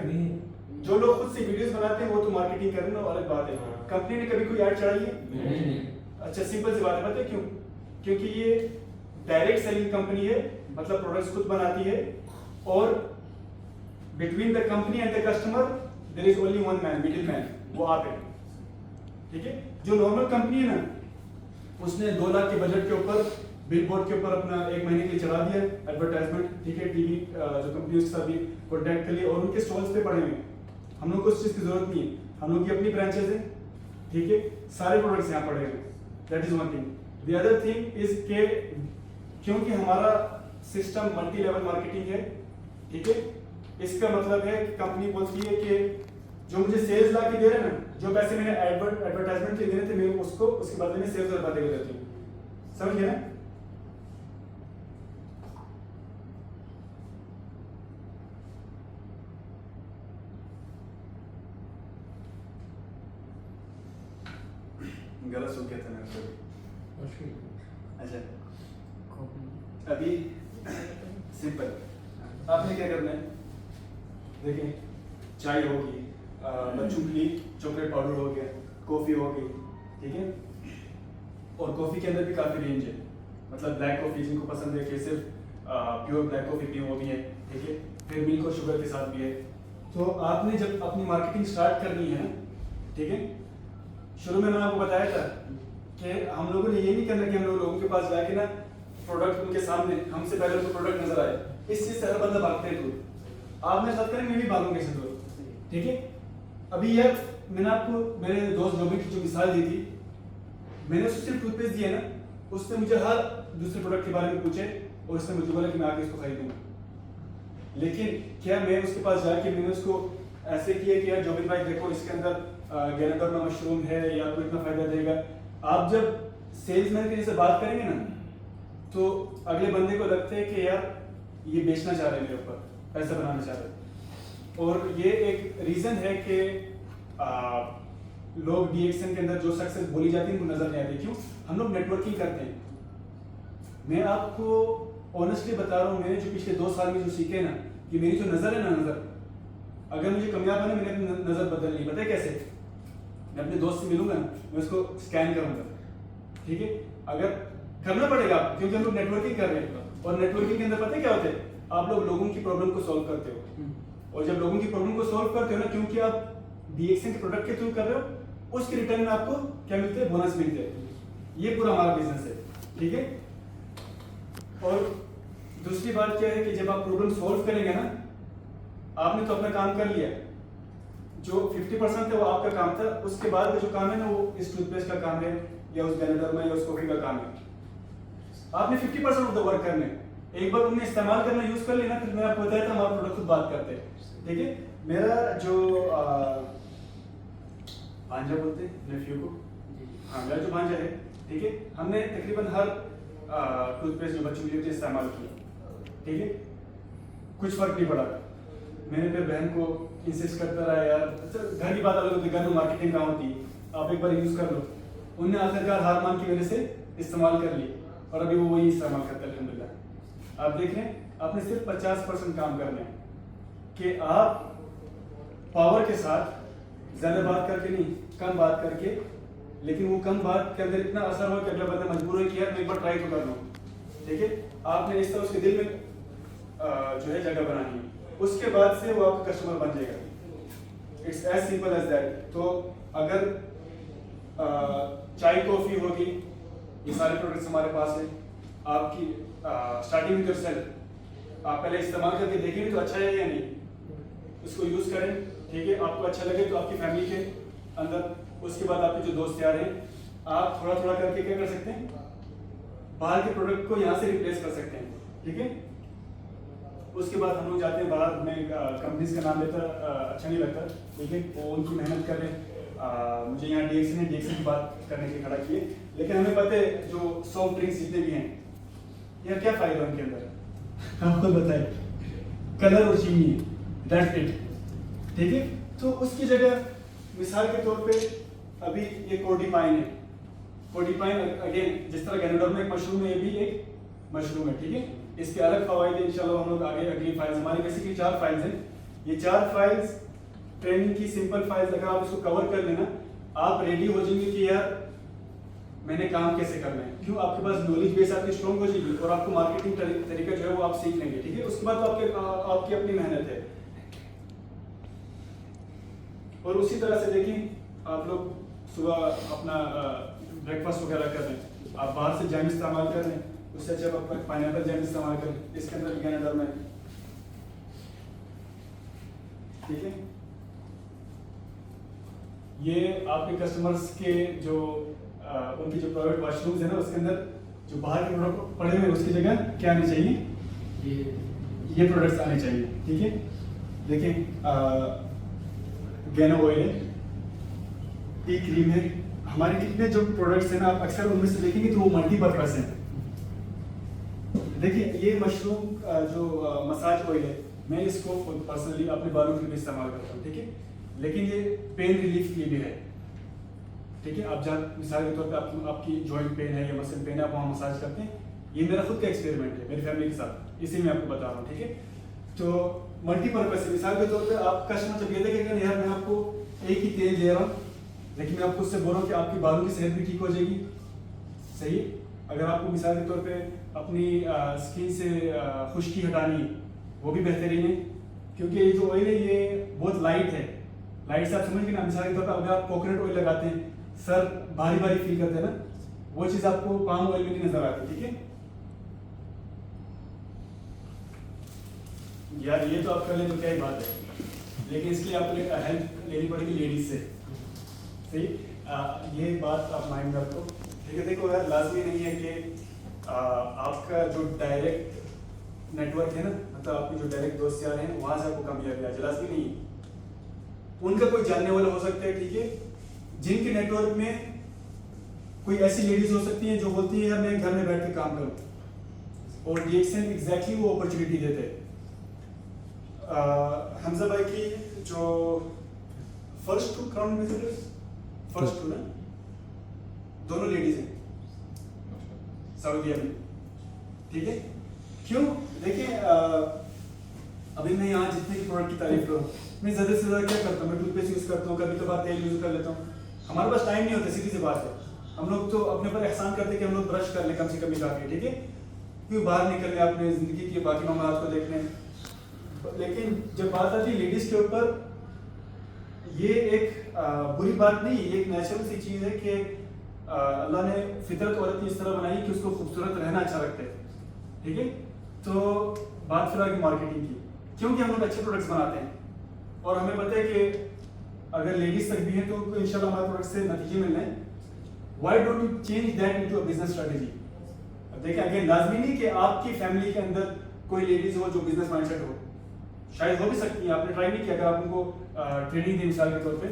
जो लोग खुद से वीडियोस बनाते हैं वो तो मार्केटिंग कर रहे हैं, अलग बात है। कंपनी ने कभी कोई ऐड चढ़ाई है? नहीं। अच्छा, सिंपल सी बात है। पता है क्यों? क्योंकि ये डायरेक्ट सेलिंग कंपनी है, मतलब प्रोडक्ट्स खुद बनाती है, और between the company and the customer there is only one man, middle man, वो आप है, ठीक है। जो नॉर्मल कंपनी है ना, उसने 2 लाख के बजट के ऊपर बिल बोर्ड के ऊपर अपना 1 महीने के लिए चढ़ा दिया एडवर्टाइजमेंट, ठीक है, टीवी जो कंपनी के साथ भी कॉन्टैक्ट कर लिया और उनके स्टॉल्स पे पड़े हुए हैं। हम लोग को उस चीज़ की जरूरत नहीं है, हम लोग की अपनी ब्रांचेज है, ठीक है, सारे प्रोडक्ट्स यहाँ पड़े हुए हैं। That is one thing. The other thing is के क्योंकि हमारा सिस्टम मल्टी लेवल मार्केटिंग है, ठीक है, इसका मतलब है कि कंपनी बोलती है कि जो मुझे सेल्स ला के दे रहे हैं ना, जो पैसे मैंने एडवर्टाइजमेंट के देने थे मैं उसको उसके बदले में सेल्स रुपया दे देती हूँ। समझ गए ना? गलत सुन गया था मैं उसको। अच्छा, अभी सिंपल आपने क्या करना है, देखिए चाय होगी, बच्चों के लिए चॉकलेट पाउडर हो गया, कॉफ़ी हो गई, ठीक है, और कॉफ़ी के अंदर भी काफ़ी रेंज है, मतलब ब्लैक कॉफ़ी जिनको पसंद है कि सिर्फ प्योर ब्लैक कॉफ़ी पिए वो भी है, ठीक है, फिर मिल्क और शुगर के साथ भी है। तो आपने जब अपनी मार्केटिंग स्टार्ट करनी है, ठीक है, शुरू में मैंने आपको बताया था कि हम लोगों ने ये नहीं करना कि हम लोगों के पास जाके ना प्रोडक्ट उनके सामने हमसे पहले उनको प्रोडक्ट नजर आए, इस चीज़ से हर बंदा भागते हैं दूर। आप मेरे साथ करें, मैं भी भागूंगा इससे दूर, ठीक है। अभी यार मैंने आपको मेरे दोस्त जोबी की जो मिसाल दी थी, मैंने उसको सिर्फ टूथपेस्ट दिया ना, उसने मुझे हर दूसरे प्रोडक्ट के बारे में पूछे और उसने मुझे बोला कि मैं आके इसको खरीदूंगा। लेकिन क्या मैं उसके पास जाके मैंने उसको ऐसे किया कि यार जोबिन भाई देखो इसके अंदर गैनाडोर्मा मशरूम है या आपको इतना फायदा देगा। आप जब सेल्समैन के जैसे बात करेंगे ना, तो अगले बंदे को लगता है कि यार ये बेचना चाह रहे हैं मेरे ऊपर, पैसा बनाना चाह रहे हैं। और ये एक रीजन है कि लोग डीएक्सएन के अंदर जो सक्सेस बोली जाती है उनको नजर नहीं आती। क्यों? हम लोग नेटवर्किंग करते हैं। मैं आपको ऑनेस्टली बता रहा हूँ, मैंने जो पिछले 2 साल में जो सीखे ना, कि मेरी जो नजर है ना, नजर अगर मुझे कामयाब है ना, मैंने अपनी नजर बदलनी, पता है कैसे? मैं अपने दोस्त से मिलूंगा, मैं उसको स्कैन करूंगा, ठीक है, अगर करना पड़ेगा क्योंकि हम लोग नेटवर्किंग कर रहे हैं। और नेटवर्किंग के अंदर पता है क्या होता है? आप लोग लोगों की प्रॉब्लम को सॉल्व करते हो, और जब लोगों की प्रॉब्लम को सॉल्व करते हो ना, क्योंकि आप डीएक्सएन के प्रोडक्ट के थ्रू कर रहे हो, उसके रिटर्न में आपको क्या मिलते हैं? बोनस मिलते हैं। ये पूरा हमारा बिजनेस है, ठीक है। और दूसरी बात क्या है कि जब आप प्रॉब्लम सॉल्व करेंगे ना, आपने तो अपना काम कर लिया, जो 50% है वो आपका काम था, उसके बाद का जो काम है ना, वो इस टूथपेस्ट का काम है या उस गैनाडोर्मा या उस कॉफी का काम है। आपने 50% ऑफ द वर्क करने, एक बार उन्हें इस्तेमाल करना यूज कर लेना, फिर मैं आपको बताया था हमारा प्रोडक्ट खुद बात करते हैं, ठीक है। मेरा जो भांजा बोलते हैं नेफ्यू को, हाँ मेरा जो भांजा है, ठीक है, हमने तकरीबन हर टूथपेस्ट जो बच्चों के लिए इस्तेमाल किया, ठीक है, कुछ फर्क नहीं पड़ा। मैंने फिर बहन को इंसिस्ट करता रहा, यार घर की बात अलग होती है, घर में मार्केटिंग कहाँ होती है, आप एक बार यूज कर लो। उन्होंने आखिरकार हार मान की वजह से इस्तेमाल कर ली और अभी वो वही इस्तेमाल करते हैं अल्हम्दुलिल्लाह। आप देख रहे हैं, आपने सिर्फ 50% काम करना है कि आप पावर के साथ ज्यादा बात करके नहीं, कम बात करके, लेकिन वो कम बात के अंदर इतना असर हो कि अगला बंदा मजबूर है कि यार मैं एक बार ट्राई तो कर लूँ, ठीक है। आपने इस तरह उसके दिल में जो है जगह बनानी है, उसके बाद से वो आपका कस्टमर बन जाएगा। It's as simple as that. तो अगर चाय कॉफी होगी, ये सारे प्रोडक्ट्स हमारे पास हैं। आपकी स्टार्टिंग विद योरसेल्फ, आप पहले इस्तेमाल करके देखेंगे तो अच्छा है या नहीं, इसको यूज करें, ठीक है। आपको अच्छा लगे तो आपकी फैमिली के अंदर, उसके बाद आपके जो दोस्त यार हैं, आप थोड़ा थोड़ा करके क्या कर सकते हैं, बाहर के प्रोडक्ट को यहाँ से रिप्लेस कर सकते हैं, ठीक है। उसके बाद हम लोग जाते हैं बाहर में, कंपनीज का नाम लेता अच्छा नहीं लगता, ठीक है, वो उनकी मेहनत कर रहे हैं। मुझे यहाँ डीएक्सएन की बात करने के खड़ा किए, लेकिन हमें पता है जो सॉफ्ट ड्रिंक्स जितने भी हैं यार, क्या फायदा उनके अंदर, आपको बताए, कलर और चीनी है, दैट्स इट, ठीक है। तो उसकी जगह मिसाल के तौर पे अभी ये कोर्डिपाइन है। कोर्डिपाइन अगेन जिस तरह गैनाडोर्मा एक मशरूम है, ये भी एक मशरूम है, ठीक है। इसके अलग फवायदे इंशाल्लाह हम लोग आगे अगली फाइल्स, हमारी बेसिकली 4 फाइल्स हैं। ये 4 फाइल्स ट्रेनिंग की सिंपल फाइल्स, अगर आप इसको कवर कर लेना, आप रेडी हो जाएंगे कि यार मैंने काम कैसे करना है। क्यों? आपके पास नॉलेज बेस आपकी स्ट्रॉन्ग हो जाएगी और आपको मार्केटिंग तरीका जो है वो आप सीख लेंगे, ठीक है। उसके बाद तो आपकी अपनी मेहनत है। और उसी तरह से देखिए, आप लोग सुबह अपना ब्रेकफास्ट वगैरह कर रहे हैं, आप बाहर से जैम इस्तेमाल कर रहे हैं, उससे अच्छा आप पाइनएप्पल जैम इस्तेमाल करें, इसके अंदर गैनाडर्मा है, ठीक है। ये आपके कस्टमर्स के जो उनके जो प्राइवेट वॉशरूम्स है ना, उसके अंदर जो बाहर के प्रोडक्ट पड़े हुए उसकी जगह क्या आनी चाहिए, ये प्रोडक्ट्स आने चाहिए, ठीक है। देखिए गैनो ऑयल है, टी क्रीम है, हमारे कितने जो प्रोडक्ट्स हैं ना, आप अक्सर उनमें से देखेंगे तो वो मल्टीपर्पज हैं। देखिए ये मशरूम जो मसाज ऑयल है, मैं इसको पर्सनली अपने बालों के लिए इस्तेमाल करता हूँ, ठीक है, लेकिन ये पेन रिलीफ के लिए भी है, ठीक है। आप जहाँ मिसाल के तौर पे आपकी जॉइंट पेन है या मसल पेन है, आप वहाँ मसाज करते हैं, ये मेरा खुद का एक्सपेरिमेंट है मेरी फैमिली के साथ, इसी में आपको बता रहा हूँ, ठीक है। तो मल्टीपर्पज है, मिसाल के तौर पे आप कस्टमर जब ये देखेंगे यार मैं आपको एक ही तेल दे रहा हूँ, लेकिन मैं आपको उससे बोल रहा हूँ कि आपकी बालों की सेहत भी ठीक हो जाएगी, सही। अगर आपको मिसाल के तौर पे अपनी स्किन से खुश्की हटानी है, वो भी बेहतरीन है, क्योंकि ये जो ऑयल है ये बहुत लाइट है। लाइट से आप समझ गए ना, मिसाल के तौर पर अगर आप कोकोनट ऑयल लगाते हैं, सर भारी भारी फील करते हैं ना, वो चीज़ आपको पाम ऑयल में नहीं नजर आती, ठीक है। यार ये तो आप कर लें तो क्या ही बात है, लेकिन इसके लिए आपको हेल्प लेनी पड़ेगी लेडीज से, सही। ये बात आप माइंड रखो, ठीक है। देखो यार लाजमी नहीं है कि आपका जो डायरेक्ट नेटवर्क है ना, मतलब आपके जो डायरेक्ट दोस्त यार हैं वहाँ से आपको कामयाबी आ जाए, लाजमी नहीं है। उनका कोई जानने वाला हो सकता है, ठीक है, जिनके नेटवर्क में कोई ऐसी लेडीज हो सकती है जो बोलती है यार मैं घर में बैठ के काम करूँ, और डीएक्सएन एग्जैक्टली वो अपॉर्चुनिटी देते हैं। हमजा भाई की जो first two crown ambassadors, first two ना, दोनों लेडीज हैं सऊदीया में, ठीक है। क्यों? देखिए अभी मैं यहाँ जितने भी प्रोडक्ट की तारीफ करूँ, मैं ज़्यादा से ज़्यादा क्या करता हूँ, मैं टूथपेस्ट यूज़ करता हूँ, कभी कभार तेल यूज़ कर लेता हूँ। हमारे पास टाइम नहीं होता, सीधी सी बात है। हम लोग तो अपने पर एहसान करते हैं कि हम लोग ब्रश कर लें कम से कम काफ़ी, ठीक है, क्यों बाहर निकल रहे अपने ज़िंदगी के बाकी मामलात को देखने। लेकिन जब बात आती है लेडीज़ के ऊपर, ये एक बुरी बात नहीं, ये एक नेचुरल सी चीज़ है कि अल्लाह ने फितरत औरत की इस तरह बनाई कि उसको खूबसूरत रहना अच्छा लगता है, ठीक है। तो बात फिर आ गई मार्केटिंग की, क्योंकि हम लोग अच्छे प्रोडक्ट्स बनाते हैं और हमें पता है कि अगर लेडीज तक भी हैं तो उनको इंशाल्लाह हमारे प्रोडक्ट से नतीजे मिल रहे हैं। Why don't you change that into a business strategy. अब देखिए अगेन लाजमी नहीं कि आपकी फैमिली के अंदर कोई लेडीज हो जो बिजनेस माइंडसेट हो, शायद हो भी सकती है, आपने ट्राई नहीं किया। अगर आप उनको ट्रेनिंग दी मिसाल के तौर पे,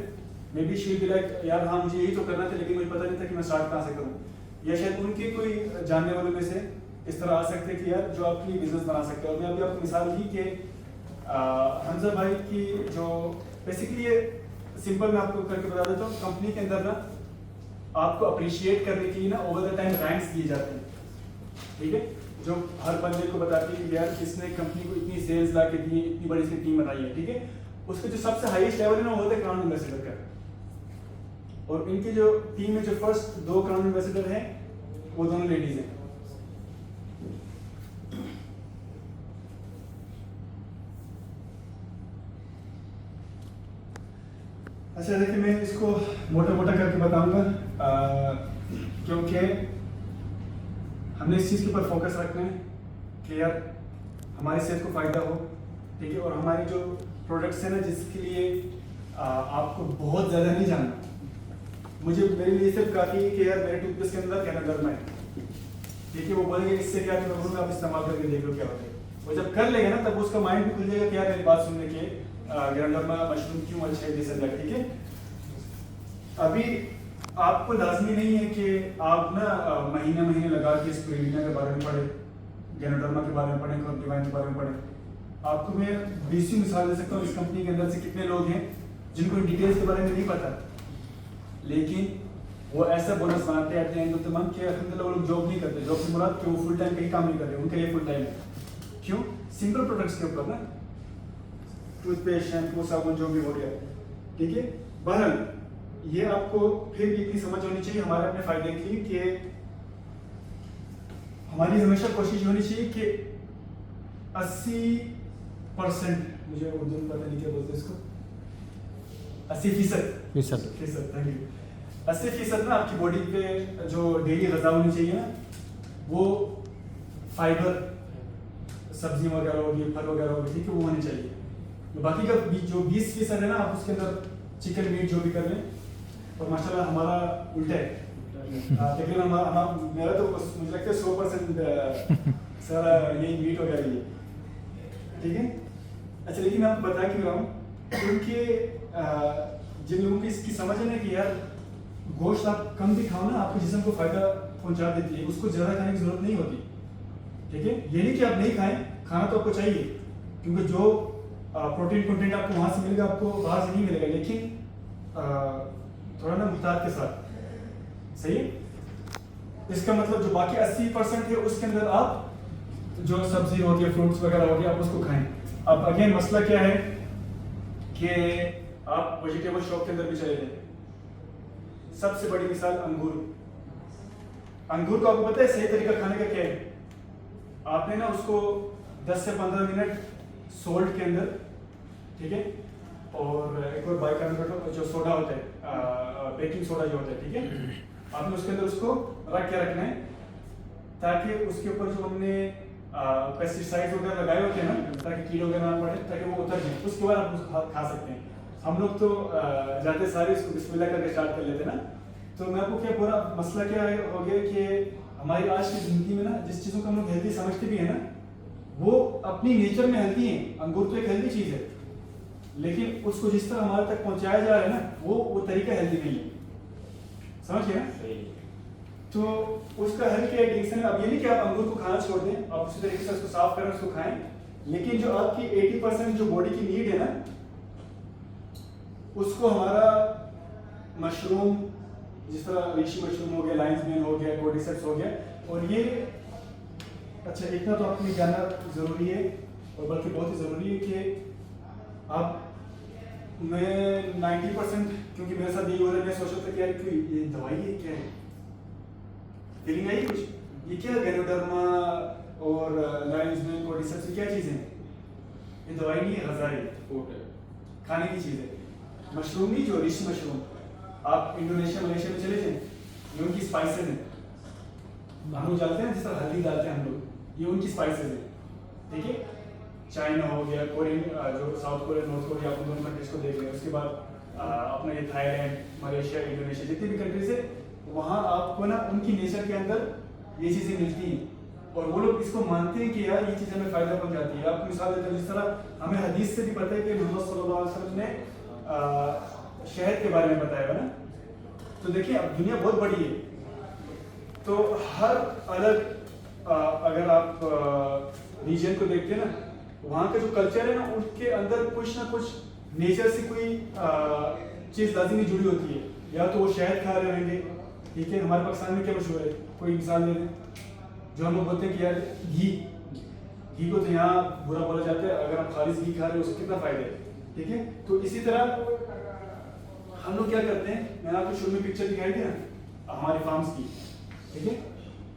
may be she be like यार हाँ मुझे यही तो करना था लेकिन मुझे पता नहीं था कि मैं स्टार्ट कहाँ से करूँ, या शायद उनके कोई जानने वालों में से इस तरह आ सकते हैं कि यार जो आपके लिए बिजनेस बना सकते हैं। और मैं अभी आपको मिसाल दी कि हमजा भाई की जो बेसिकली ये सिंपल मैं आपको करके बता देता हूँ, कंपनी के अंदर ना आपको अप्रिशिएट करने के लिए ना ओवर द टाइम रैंक्स दिए जाते हैं, ठीक है, जो हर बंदे को बताती है कि यार किसने कंपनी को इतनी सेल्स ला के दी, इतनी बड़ी इसकी टीम बनाई है, ठीक है। उसका जो सबसे हाईएस्ट लेवल है ना वो होता है क्राउन एम्बेसडर का, और इनकी जो टीम में जो फर्स्ट 2 क्राउन एम्बेसडर हैं वो दोनों लेडीज हैं। अच्छा देखिए मैं इसको मोटा मोटा करके बताऊंगा, क्योंकि हमने इस चीज़ के ऊपर फोकस रखना है कि यार हमारी सेहत को फ़ायदा हो, ठीक है, और हमारी जो प्रोडक्ट्स हैं ना जिसके लिए आपको बहुत ज़्यादा नहीं जानना, मुझे मेरे लिए सिर्फ काफ़ी है कि यार मेरे टूथपेस्ट के अंदर गैनाडर्मा है, ठीक है, वो बोलेंगे इससे क्या करूँ, आप इस्तेमाल करके देख लो क्या होता है। वो जब कर लेगा ना तब उसका माइंड भी खुल जाएगा कि यार मेरी बात सुनने के गैनाडर्मा मशरूम क्यों अच्छा है जैसे, ठीक है। अभी आपको लाजमी नहीं है कि आप ना महीने महीने लगा के स्पिरुलिना के बारे में पढ़े, गैनाडर्मा के बारे में पढ़ें, क्रॉपडिवाइन के बारे में पढ़ें। आपको मैं 20 मिसाल दे सकता हूँ इस कंपनी के अंदर से कितने लोग हैं जिनको डिटेल्स के बारे में नहीं पता, लेकिन वो ऐसा बोनस बनाते हैं at the end of the month कि अल्हम्दुलिल्लाह वो लोग जॉब नहीं करते, जॉब से मुराद कि वो फुल टाइम कहीं काम नहीं कर रहे, उनके लिए फुल टाइम है। क्यों? सिंपल प्रोडक्ट्स के ऊपर ना, टूथपेस्ट, शैम्पू, साबुन जो भी हो गया, ठीक है। बहरहाल ये आपको फिर भी इतनी समझ होनी चाहिए हमारे अपने फायदे के लिए कि हमारी हमेशा कोशिश होनी चाहिए कि 80%, मुझे उर्दू में पता नहीं क्या बोलते इसको, 80%, थैंक यू, 80% ना आपकी बॉडी पे जो डेली ग़िज़ा होनी चाहिए ना, वो फाइबर, सब्जियां वगैरह होगी, फल वगैरह होगी, ठीक है, वो होनी चाहिए। तो बाकी का जो 20% है ना, आप उसके अंदर चिकन मीट जो भी कर लें। और माशाल्लाह हमारा उल्टा है, तकरीबन मेरा तो मुझे लगता है 100% सारा यही मीट वगैरह ही है, ठीक है। अच्छा, लेकिन मैं आपको बता क्यों रहा हूँ, क्योंकि जिन लोगों की इसकी समझ है ना कि यार गोश्त आप कम भी खाओ ना, आपके जिस्म को फायदा पहुंचा देती है, उसको ज़्यादा खाने की जरूरत नहीं होती, ठीक है। ये नहीं कि आप नहीं खाएं, खाना तो आपको चाहिए, क्योंकि जो प्रोटीन कंटेंट आपको वहाँ से मिलेगा, आपको बाहर से नहीं मिलेगा, लेकिन थोड़ा ना मुख्तार के साथ, सही है। इसका मतलब जो बाकी 80% है उसके अंदर आप जो सब्जी हो गई, फ्रूट्स वगैरह हो गया, आप उसको खाएं। अब अगेन मसला क्या है कि आप वेजिटेबल शॉप के अंदर भी चले जाएं, सबसे बड़ी मिसाल अंगूर। अंगूर को आपको पता है सही तरीका खाने का क्या है? आपने ना उसको 10 से 15 मिनट सोल्ट के अंदर, ठीक है, और एक और बाइकार्बोनेट जो सोडा होता है, बेकिंग सोडा जो होता है, ठीक है, आपने उसके अंदर उसको रख के रखना है, ताकि उसके ऊपर जो हमने पेस्टिसाइड्स वगैरह लगाए होते हैं ना, ताकि कीड़े वगैरह ना पड़े, ताकि वो उतर जाए। उसके बाद आप उसको खा सकते हैं। हम लोग तो जाते सारे इसको बिस्मिल्लाह करके स्टार्ट कर लेते हैं ना। तो मैं आपको क्या पूरा मसला क्या है हो गया कि हमारी आज की ज़िंदगी में ना जिस चीज़ों को हम लोग हेल्दी समझते भी है ना, वो अपनी नेचर में हेल्दी है। अंगूर तो एक हेल्दी चीज़ है, लेकिन उसको जिस तरह हमारे तक पहुंचाया जा रहा है ना, वो तरीका हेल्दी नहीं है, समझिए ना। तो उसका हल क्या है डिक्शन? अब ये नहीं कि आप अंगूर को खाना छोड़ दें, आप उसी तरीके से उसको साफ करें, उसको खाएं, लेकिन जो आपकी 80% जो बॉडी की नीड है ना, उसको हमारा मशरूम, जिस तरह ऋषि मशरूम हो गया, लायंस मेन हो गया, कोर्डिसेप्स हो गया, और ये अच्छा इतना तो आपको जानना ज़रूरी है, और बल्कि बहुत ही ज़रूरी है कि आप मैं 90% क्योंकि मेरे साथ यही हो रहा है, मैं सोच रहा था कि यार कोई ये दवाई है क्या है, फीलिंग आई कुछ, ये क्या गैनोडर्मा और लायंस मेन कोर्डिसेप्स ये क्या चीज़ है? ये दवाई नहीं है, ग़िज़ा है, फूड है, खाने की चीज़ है। मशरूम नहीं, जो ऋषि मशरूम, आप इंडोनेशिया मलेशिया में चले जाएं, ये उनकी स्पाइसेस हैं। हम लोग डालते हैं जिस तरह हल्दी डालते हैं हम लोग, ये उनकी स्पाइसेस हैं, ठीक है। चाइना हो गया, कोरियन, जो साउथ कोरिया, नॉर्थ कोरिया, आप दोनों कंट्रीज को देख लें। उसके बाद अपना ये थाईलैंड, मलेशिया, इंडोनेशिया, जितनी भी कंट्रीज है, वहाँ आपको ना उनकी नेचर के अंदर ये चीज़ें मिलती हैं, और वो लोग इसको मानते हैं कि यार ये चीज़ हमें फ़ायदा पहुँचाती है। आपको मिसाल देता हूँ, जिस तरह हमें हदीस से भी पता है कि मोहम्मद सल्लल्लाहु अलैहि वसल्लम ने शहद के बारे में बताया है ना। तो देखिए अब दुनिया बहुत बड़ी है, तो हर अलग अगर आप रीजन को देखते हैं ना, वहाँ का जो कल्चर है ना, उनके अंदर कुछ ना कुछ नेचर से कोई चीज़ लाज़िमी जुड़ी होती है। या तो वो शहद खा रहे होंगे, ठीक है। हमारे पाकिस्तान में क्या मशहूर है, कोई मिसाल दे दें, जो हम लोग बोलते हैं कि यार घी को तो यहाँ बुरा बोला जाता है, अगर आप खालिश घी खा रहे हो उससे कितना फ़ायदा है, ठीक है। तो इसी तरह हम लोग क्या करते हैं, मैंने आपको शुरू में पिक्चर दिखाई थी ना हमारे फार्म्स की, ठीक है।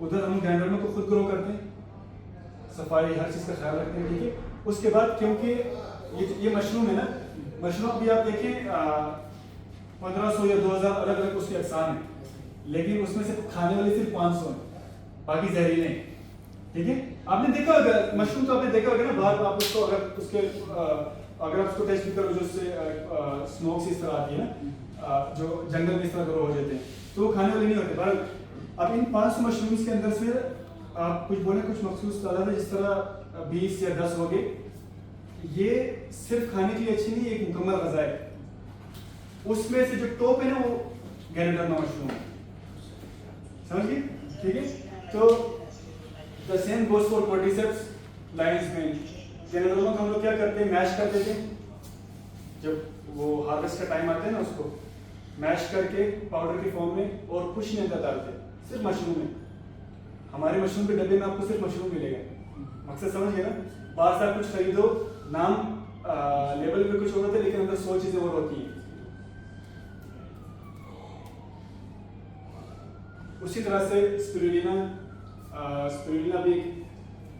उधर हम गैंडरमों को खुद ग्रो करते हैं, सफाई हर चीज़ का ख्याल रखते हैं, ठीक है। उसके बाद क्योंकि ये मशरूम है ना, मशरूम भी आप देखें 1500 या 2000 अलग अलग उसकी अक़साम है, लेकिन उसमें से खाने वाले सिर्फ 500 हैं, बाकी जहरीले हैं, ठीक है। आपने देखा होगा मशरूम, तो आपने देखा होगा ना बाहर, आप उसको अगर उसके अगर आप उसको टेस्ट भी करो, जो उससे स्मोक से इस तरह आती है ना, जो जंगल में इस तरह ग्रो हो जाते हैं, तो वो खाने वाले नहीं होते। पर अब इन 500 मशरूम्स के अंदर से आप कुछ बोले, कुछ मखसूस तादाद है, जिस तरह 20 या 10 हो गए, ये सिर्फ खाने के लिए अच्छी नहीं, एक मुकम्मल ग़िज़ा है। उसमें से जो टॉप है ना, वो गैनोडर्मा मशरूम है, समझिए, ठीक है। तो the same goes for cordyceps, lion's mane. Ganoderma को हम लोग क्या करते हैं, मैश कर देते हैं, जब वो हार्वेस्ट का टाइम आता है ना, उसको मैश करके पाउडर के फॉर्म में, और कुछ नहीं अंदर डालते, सिर्फ मशरूम है। हमारे मशरूम के डब्बे में आपको सिर्फ मशरूम मिलेगा, मकसद समझिए ना। बाहर से आप कुछ खरीदो, नाम लेबल पे कुछ और होता है, लेकिन अंदर 100 चीज़ें और होती हैं। उसी तरह से स्पिरुलिना भी एक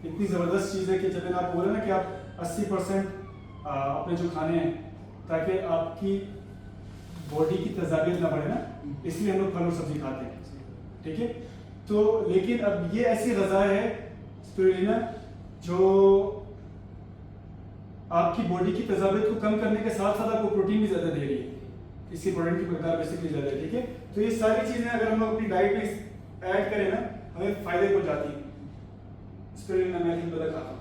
इतनी ज़बरदस्त चीज़ है कि जब आप बोल रहे हैं ना कि आप 80% अपने जो खाने हैं, ताकि आपकी बॉडी की तजाबियत ना बढ़े ना, इसलिए हम लोग फल और सब्जी खाते हैं, ठीक है। तो लेकिन अब ये ऐसी गज़ा है स्पिरुलिना जो आपकी बॉडी की तजाबियत को कम करने के साथ साथ आपको प्रोटीन भी ज़्यादा दे रही है, इसकी प्रोटीन की मकदार बेसिकली ज़्यादा है, ठीक है। तो ये सारी चीज़ें अगर हम लोग अपनी डाइट में ऐड करें ना, हमें फ़ायदे हो जाती हैं। स्पिरुलिना मैं नहीं पता खाता हूँ,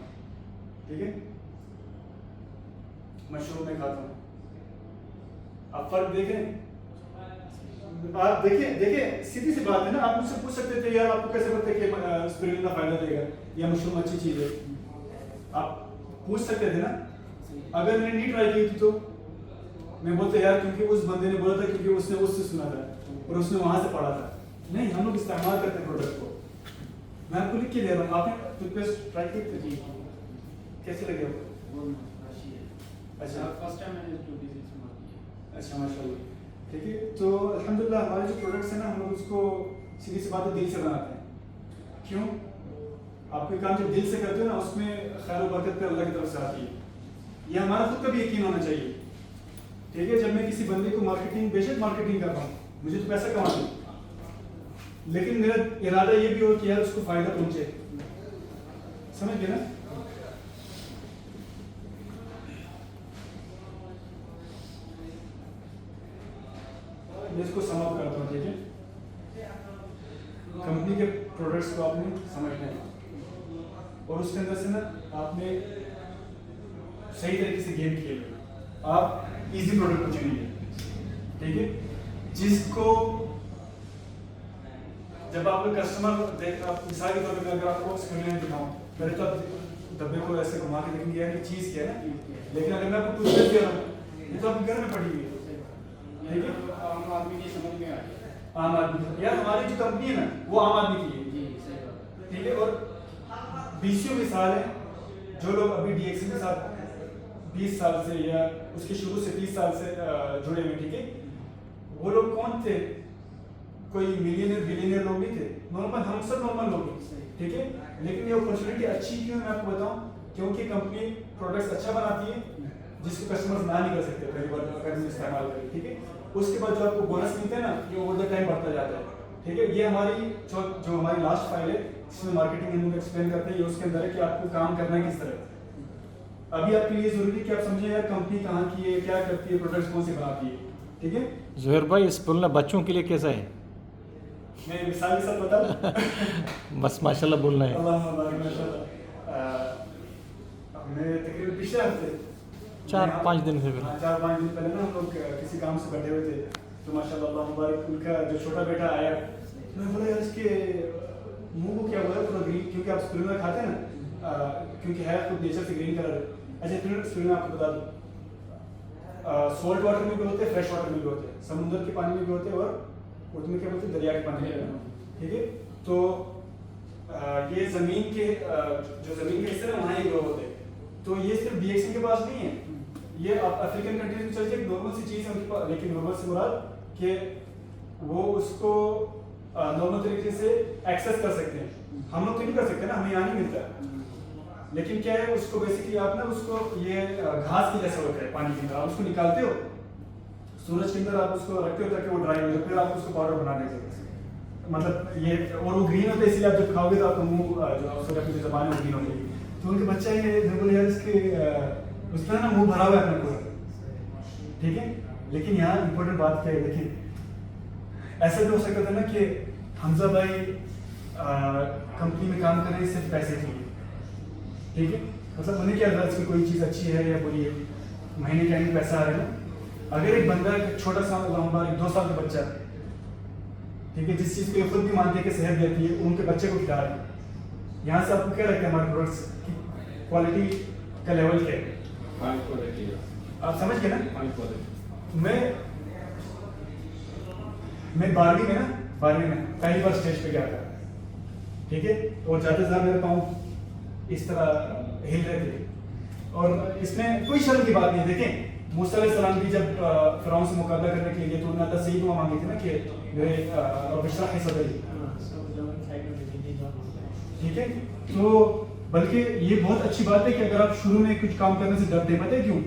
ठीक है, मशरूम में खाता हूँ। आप फर्क देख रहे हैं? आप देखिए सीधी सी बात है ना, आप मुझसे पूछ सकते थे यार आपको कैसे पता है कि स्पिरुलिना फायदा देगा या मशरूम अच्छी चीज है, आप पूछ सकते थे ना। अगर मैंने नहीं ट्राई की थी तो मैं बोलता यार क्योंकि उस बंदे ने बोला था, क्योंकि उसने उससे सुना था और उसने वहां से पढ़ा था। नहीं, हम लोग इस्तेमाल करते हैं प्रोडक्ट को। मैं आपको लिख के दे रहा हूँ, आपने टूथपेस्ट ट्राई की थी, कैसे लगे आपको? अच्छा, फर्स्ट टाइम मैंने टूथपेस्ट इस्तेमाल किया। अच्छा माशाल्लाह, ठीक है। तो अल्हम्दुलिल्लाह हमारे जो प्रोडक्ट्स हैं ना, हम लोग उसको सीधी सी बात है दिल से बनाते हैं। क्यों? आप कोई काम जब दिल से करते हो ना, उसमें खैर और बरकत अल्लाह की तरफ से आती है। ये हमारा खुद का भी यकीन होना चाहिए, ठीक है। जब मैं किसी बंदे को मार्केटिंग, बेशक मार्केटिंग कर रहा हूँ, मुझे तो पैसा कमाना है, लेकिन मेरा इरादा ये भी हो कि यार उसको फायदा पहुंचे, समझ गए ना। मैं इसको समाप्त करता हूँ, ठीक है। कंपनी के प्रोडक्ट्स को आपने समझना है और उसके अंदर से ना आपने सही तरीके से गेम खेलना। आप इजी प्रोडक्ट को चुनिए, ठीक है। जिसको जब आप कस्टमर देख, आप मिसाल के तौर पर अगर आपको स्क्रीन दिखाऊं, पहले तो आप डब्बे को ऐसे घुमा के देखेंगे यार ये चीज़ क्या है ना, लेकिन अगर मैं आपको टूथपेस्ट दे रहा हूँ, ये तो आपके घर में पड़ी हुई है, ठीक है। आम आदमी की समझ में आ गया, आम आदमी यार हमारी जो कंपनी है ना वो आम आदमी की है, जी सही बात। ठीक है। और बीसियों मिसाल है जो लोग अभी डीएक्सी के साथ 20 साल से या उसके शुरू से 30 साल से जुड़े हुए, ठीक है। वो लोग कौन थे? कोई मिलियनियर बिलियनियर लोग नहीं थे, नॉर्मल, हम सब नॉर्मल लोग हैं, ठीक है। लेकिन ये अपॉर्चुनिटी अच्छी क्यों है मैं आपको बताऊं, क्योंकि कंपनी प्रोडक्ट्स अच्छा बनाती है जिसको कस्टमर्स ना नहीं कर सकते पहली बार अगर हम इस्तेमाल करें, ठीक है। उसके बाद जो आपको बोनस मिलता है ना, ये ओवर द टाइम बढ़ता जाता है, ठीक है। ये हमारी जो हमारी लास्ट फाइल है जिसमें मार्केटिंग हम लोग एक्सप्लेन करते हैं, ये उसके अंदर है कि आपको काम करना है किस तरह। अभी आपके लिए जरूरी है कि आप समझें यार कंपनी कहाँ की है, क्या करती है, प्रोडक्ट्स कौन से बनाती है, ठीक है। जुहैर भाई स्पिरुलिना बच्चों के लिए कैसा है? मैं मिसाल के साथ बताऊं? बस माशाल्लाह बोलना है। अल्लाह मुबारक माशाल्लाह। हमने तकरीबन पिछले हफ्ते 4-5 दिन से पहले 4-5 दिन पहले ना हम लोग किसी काम से बैठे हुए थे, तो माशाल्लाह अल्लाह मुबारक उनका जो छोटा बेटा आया, मैं बोला यार इसके मुंह को क्या हुआ है, पूरा ग्रीन, क्योंकि आप स्पिरुलिना खाते हैं ना, क्योंकि है खुद नेचर से ग्रीन कलर है। अच्छा स्पिरुलिना आपको बता दूं, सॉल्ट वाटर में भी होते हैं, फ्रेश वाटर में भी होते हैं, समुद्र के पानी में भी होते हैं और उर्दू में क्या बोलते हैं, दरिया के पानी में, ठीक है। तो ये जमीन के जो जमीन के हिस्से हैं वहाँ ये ग्रो होते हैं। तो ये सिर्फ डीएक्सी के पास नहीं है, ये आप अफ्रीकन कंट्रीज में चल जाए, नॉर्मल सी चीज़ है उनके पास, लेकिन नॉर्मल से मुराद कि वो उसको नॉर्मल तरीके से एक्सेस कर सकते हैं। हम लोग तो नहीं कर सकते ना, हमें यहाँ नहीं मिलता, लेकिन क्या है उसको बेसिकली आप ना उसको ये घास की जैसा होता है पानी के अंदर, आप उसको निकालते हो सूरज के अंदर, आप उसको रखते हो ताकि वो ड्राई हो जाए, फिर आप उसको पाउडर बना देते, मतलब ये, और वो ग्रीन होता है, इसलिए आप जब खाओगे तो आपका मुंह जो उसको अपनी जबान में ग्रीन होगी। तो उनके बच्चा ये बोले यार इसके उसका ना मुंह भरा हुआ है अपने पूरा, ठीक है। लेकिन यहाँ इंपॉर्टेंट बात क्या है, देखिए ऐसा भी हो सकता था ना कि हमजा भाई कंपनी में काम कर रहे हैं सिर्फ पैसे के लिए, ठीक है, मतलब उन्हें क्या लगा इसकी कोई चीज़ अच्छी है या बुरी है, महीने के एंड में पैसा आ रहा है ना। अगर एक बंदा छोटा सा हमारा 2 साल का बच्चा, ठीक है, जिस चीज़ को खुद भी मानते हैं कि सेहत देती है, उनके बच्चे को खिला रहे हैं, यहाँ से आपको क्या लगता है हमारे प्रोडक्ट्स की क्वालिटी का लेवल क्या है? हाई क्वालिटी है, आप समझ गए ना। High quality. मैं 12वीं में पहली बार स्टेज पे गया था, ठीक है, और जाते साल मेरे पाँव इस तरह हिल रहे थे, और इसमें कोई शर्म की बात नहीं है। देखें मूसा अलैहिस्सलाम भी जब फिरौन से मुकाबला करने के लिए तो उन्होंने अल्लाह से ही दुआ मांगी थी ना कि मेरे रब इश्रह ही सदरी, ठीक है। तो बल्कि ये बहुत अच्छी बात है कि अगर आप शुरू में कुछ काम करने से डरते हैं, पता है क्यों?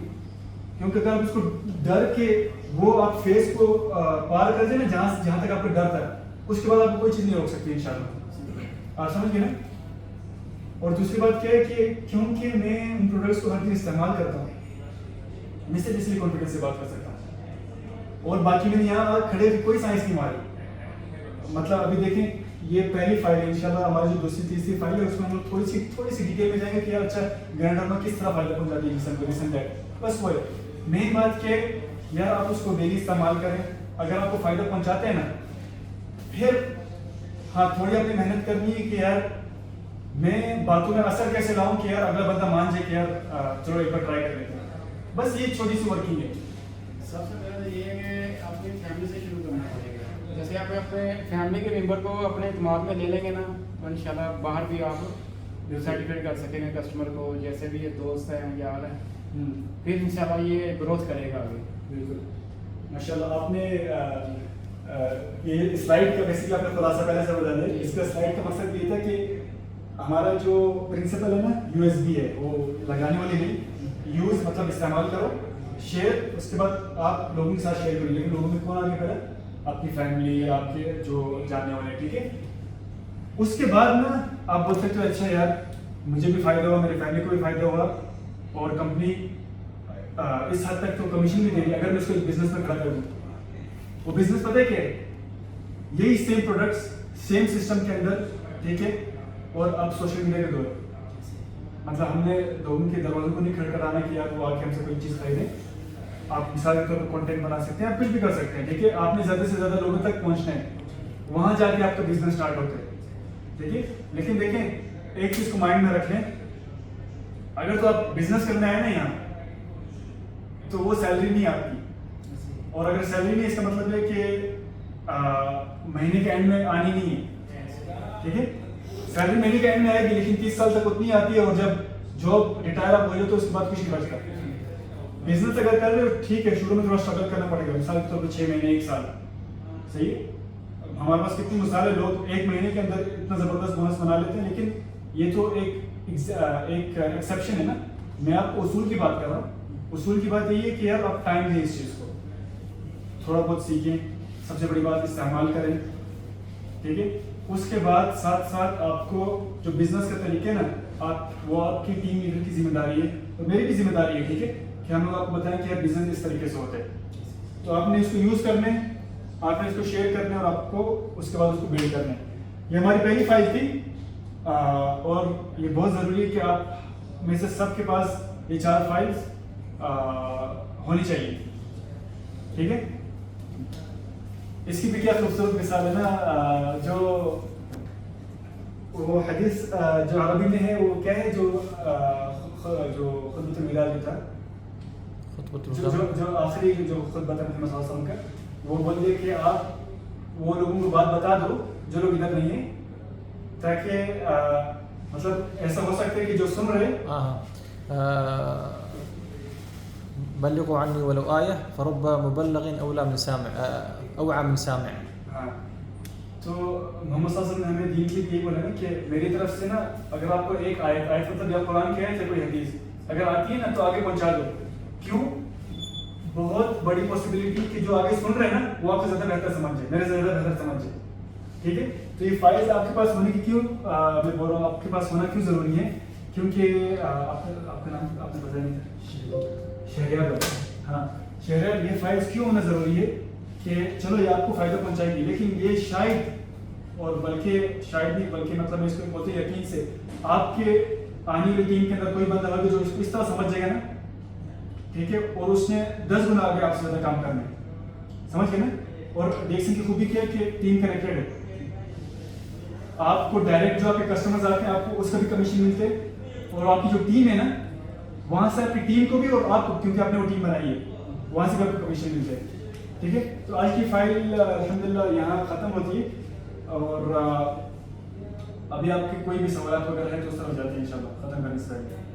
क्योंकि अगर आप उसको डर के वो आप फेस को पार कर देना जहाँ तक आपका डर था, उसके बाद आपको कोई चीज़ नहीं रोक सकती इंशाल्लाह। आप समझ गए ना। और दूसरी बात क्या है कि क्योंकि मैं उन प्रोडक्ट्स को हर दिन इस्तेमाल करता हूँ, मैं सिर्फ इसलिए कॉन्फिडेंस से बात कर सकता हूँ। और बाकी मैंने यहाँ खड़े होकर कोई साइंस नहीं मारी। मतलब अभी देखें, ये पहली फाइल है, इंशाल्लाह हमारी जो दूसरी तीसरी फाइल है उसमें हम लोग थोड़ी सी डिटेल में जाएंगे कि यार अच्छा ग्राइंडर में किस तरह फायदा पहुंचाती है जिसम को, रिसेंट है। बस वो है मेन बात क्या है यार, आप उसको डेली इस्तेमाल करें। अगर आपको फायदा पहुंचाते हैं ना, फिर हाँ थोड़ी अपनी मेहनत करनी है कि यार मैं बातों में असर कैसे लाऊं कि यार अगला बंदा मान जाए कि यार चलो एक बार ट्राई कर लेते हैं। बस ये छोटी सी वर्किंग है। सबसे पहले ये है कि अपनी फैमिली से शुरू करना पड़ेगा। जैसे आप अपने फैमिली के मेंबर को अपने दिमाग में ले लेंगे ना, तो इंशाल्लाह बाहर भी आप सर्टिफिकेट कर सकेंगे कस्टमर को, जैसे भी ये दोस्त हैं यार हैं, फिर इंशाल्लाह ये ग्रोथ करेगा आगे। बिल्कुल माशाल्लाह। आपने ये स्लाइड का बेसिकली आपने खुलासा पहले से बता दिया। इसका स्लाइड का मकसद ये था कि हमारा जो प्रिंसिपल है ना, यूएसबी है, वो लगाने वाली नहीं, यूज मतलब इस्तेमाल करो, शेयर उसके बाद आप लोगों के साथ शेयर करो। लेकिन लोगों में कौन आगे पहले? आपकी फैमिली, आपके जो जानने वाले, ठीक है। उसके बाद ना आप बोल सकते हो अच्छा यार मुझे भी फायदा हुआ, मेरी फैमिली को भी फायदा हुआ, और कंपनी इस हद तक तो कमीशन भी दे रही है अगर मैं उसको बिजनेस में खड़ा कर दूँ। वो बिजनेस पता है क्या है? यही सेम प्रोडक्ट्स सेम सिस्टम के अंदर, ठीक है, और अब सोशल मीडिया के दौर। मतलब हमने लोगों के दरवाजों को नहीं खड़खड़ाना कि यार वो आके हमसे कोई चीज़ खरीदे। आप मिसाल के तौर पर कंटेंट बना सकते हैं, आप कुछ भी कर सकते हैं, ठीक है। आपने ज़्यादा से ज़्यादा लोगों तक पहुंचना है, वहां जाके आपका बिजनेस स्टार्ट होता है, ठीक है। लेकिन देखें एक चीज़ को माइंड में रख लें, अगर तो आप बिजनेस करने आए ना यहाँ, तो वो सैलरी नहीं आपकी। और अगर सैलरी नहीं, इसका मतलब है कि महीने के एंड में आनी नहीं है, ठीक है। सैलरी महीने के एंड में आएगी, लेकिन 30 साल तक उतनी आती है, और जब जॉब रिटायर आप हो जाए तो उसके बाद कुछ नहीं बचता। बिजनेस अगर कर रहे हो ठीक है, शुरू में थोड़ा स्ट्रगल करना पड़ेगा, मिसाल के तौर पर 6 महीने 1 साल, सही है। हमारे पास कितनी मिसाल है, लोग 1 महीने के अंदर इतना जबरदस्त बोनस बना लेते हैं, लेकिन ये तो एक एक्सेप्शन है ना। मैं आपको उसूल की बात कर रहा हूँ। उसूल की बात यही है कि यार आप टाइम दें इस चीज़ को, थोड़ा बहुत सीखें, सबसे बड़ी बात इस्तेमाल करें, ठीक है। उसके बाद साथ साथ आपको जो बिजनेस का तरीके ना, वो आपकी टीम लीडर की जिम्मेदारी है और मेरी भी जिम्मेदारी है, ठीक है, कि हम लोग आपको बताएं कि यार बिजनेस इस तरीके से होता है। तो आपने इसको यूज़ करना है, आपने इसको शेयर करना है, और आपको उसके बाद उसको बिल्ड करना है। ये हमारी पहली फाइल थी, और ये बहुत ज़रूरी है कि आप में से सबके पास ये 4 फाइल्स होनी चाहिए, ठीक है। इसकी भी क्या खूबसूरत मिसाल है ना, जो वो हदीस जो अरबी में है, वो क्या है, जो खुतबतुल विदा जो था, जो आखिरी जो खुतबा था मोहम्मद सल्लल्लाहु अलैहि वसल्लम का, वो बोलिए कि आप वो लोगों को बात बता दो जो लोग इधर नहीं है, ताकि मतलब ऐसा हो सकता है कि जो सुन रहे बल्लिगू अन्नी वलो आया फरुब्ब मुबल्लिगिन औला मिन सामिअ औआ मिन सामिअ। हाँ, तो मोहम्मद सल्लल्लाहु अलैहि वसल्लम ने हमें दीन के लिए बोला ना कि मेरी तरफ से ना, अगर आपको एक आयत मतलब या कुरान की आयत या कोई हदीस अगर आती है ना, तो आगे पहुंचा दो। क्यों? बहुत बड़ी पॉसिबिलिटी कि जो आगे सुन रहे हैं ना, वो आपसे ज़्यादा बेहतर समझ जाए, मेरे से ज़्यादा बेहतर समझ जाए, ठीक है। तो ये फाइल्स आपके पास होने की क्यों मैं बोल रहा हूँ, आपके पास होना क्यों ज़रूरी है? क्योंकि आपका नाम आपने बताया नहीं था, शहरियार। हाँ, शहरियार, ये फाइल्स क्यों होना ज़रूरी है कि चलो ये आपको फ़ायदा पहुंचाएगी, लेकिन ये शायद, और बल्कि शायद नहीं बल्कि मतलब मैं इसको बोलते यकीन से, आपके आने वाली टीम के अंदर कोई बंदा होगा जो इसको इस तरह समझ जाएगा ना, ठीक है, और उसने 10 गुना आगे आपसे ज़्यादा काम करना है, समझ गए ना। और डेक्सन की खूबी क्या है कि टीम कनेक्टेड है, आपको डायरेक्ट जो आपके कस्टमर्स आते हैं आपको उसका भी कमीशन मिलते हैं, और आपकी जो टीम है ना, वहाँ से आपकी टीम को भी और आपको, क्योंकि आपने वो टीम बनाई है, वहाँ से भी आपको कमीशन मिल जाए, ठीक है। तो आज की फाइल अल्हम्दुलिल्लाह यहाँ ख़त्म होती है, और अभी आपके कोई भी सवाल वगैरह है तो उस तरफ जाते हैं इंशाल्लाह ख़त्म करने से पहले।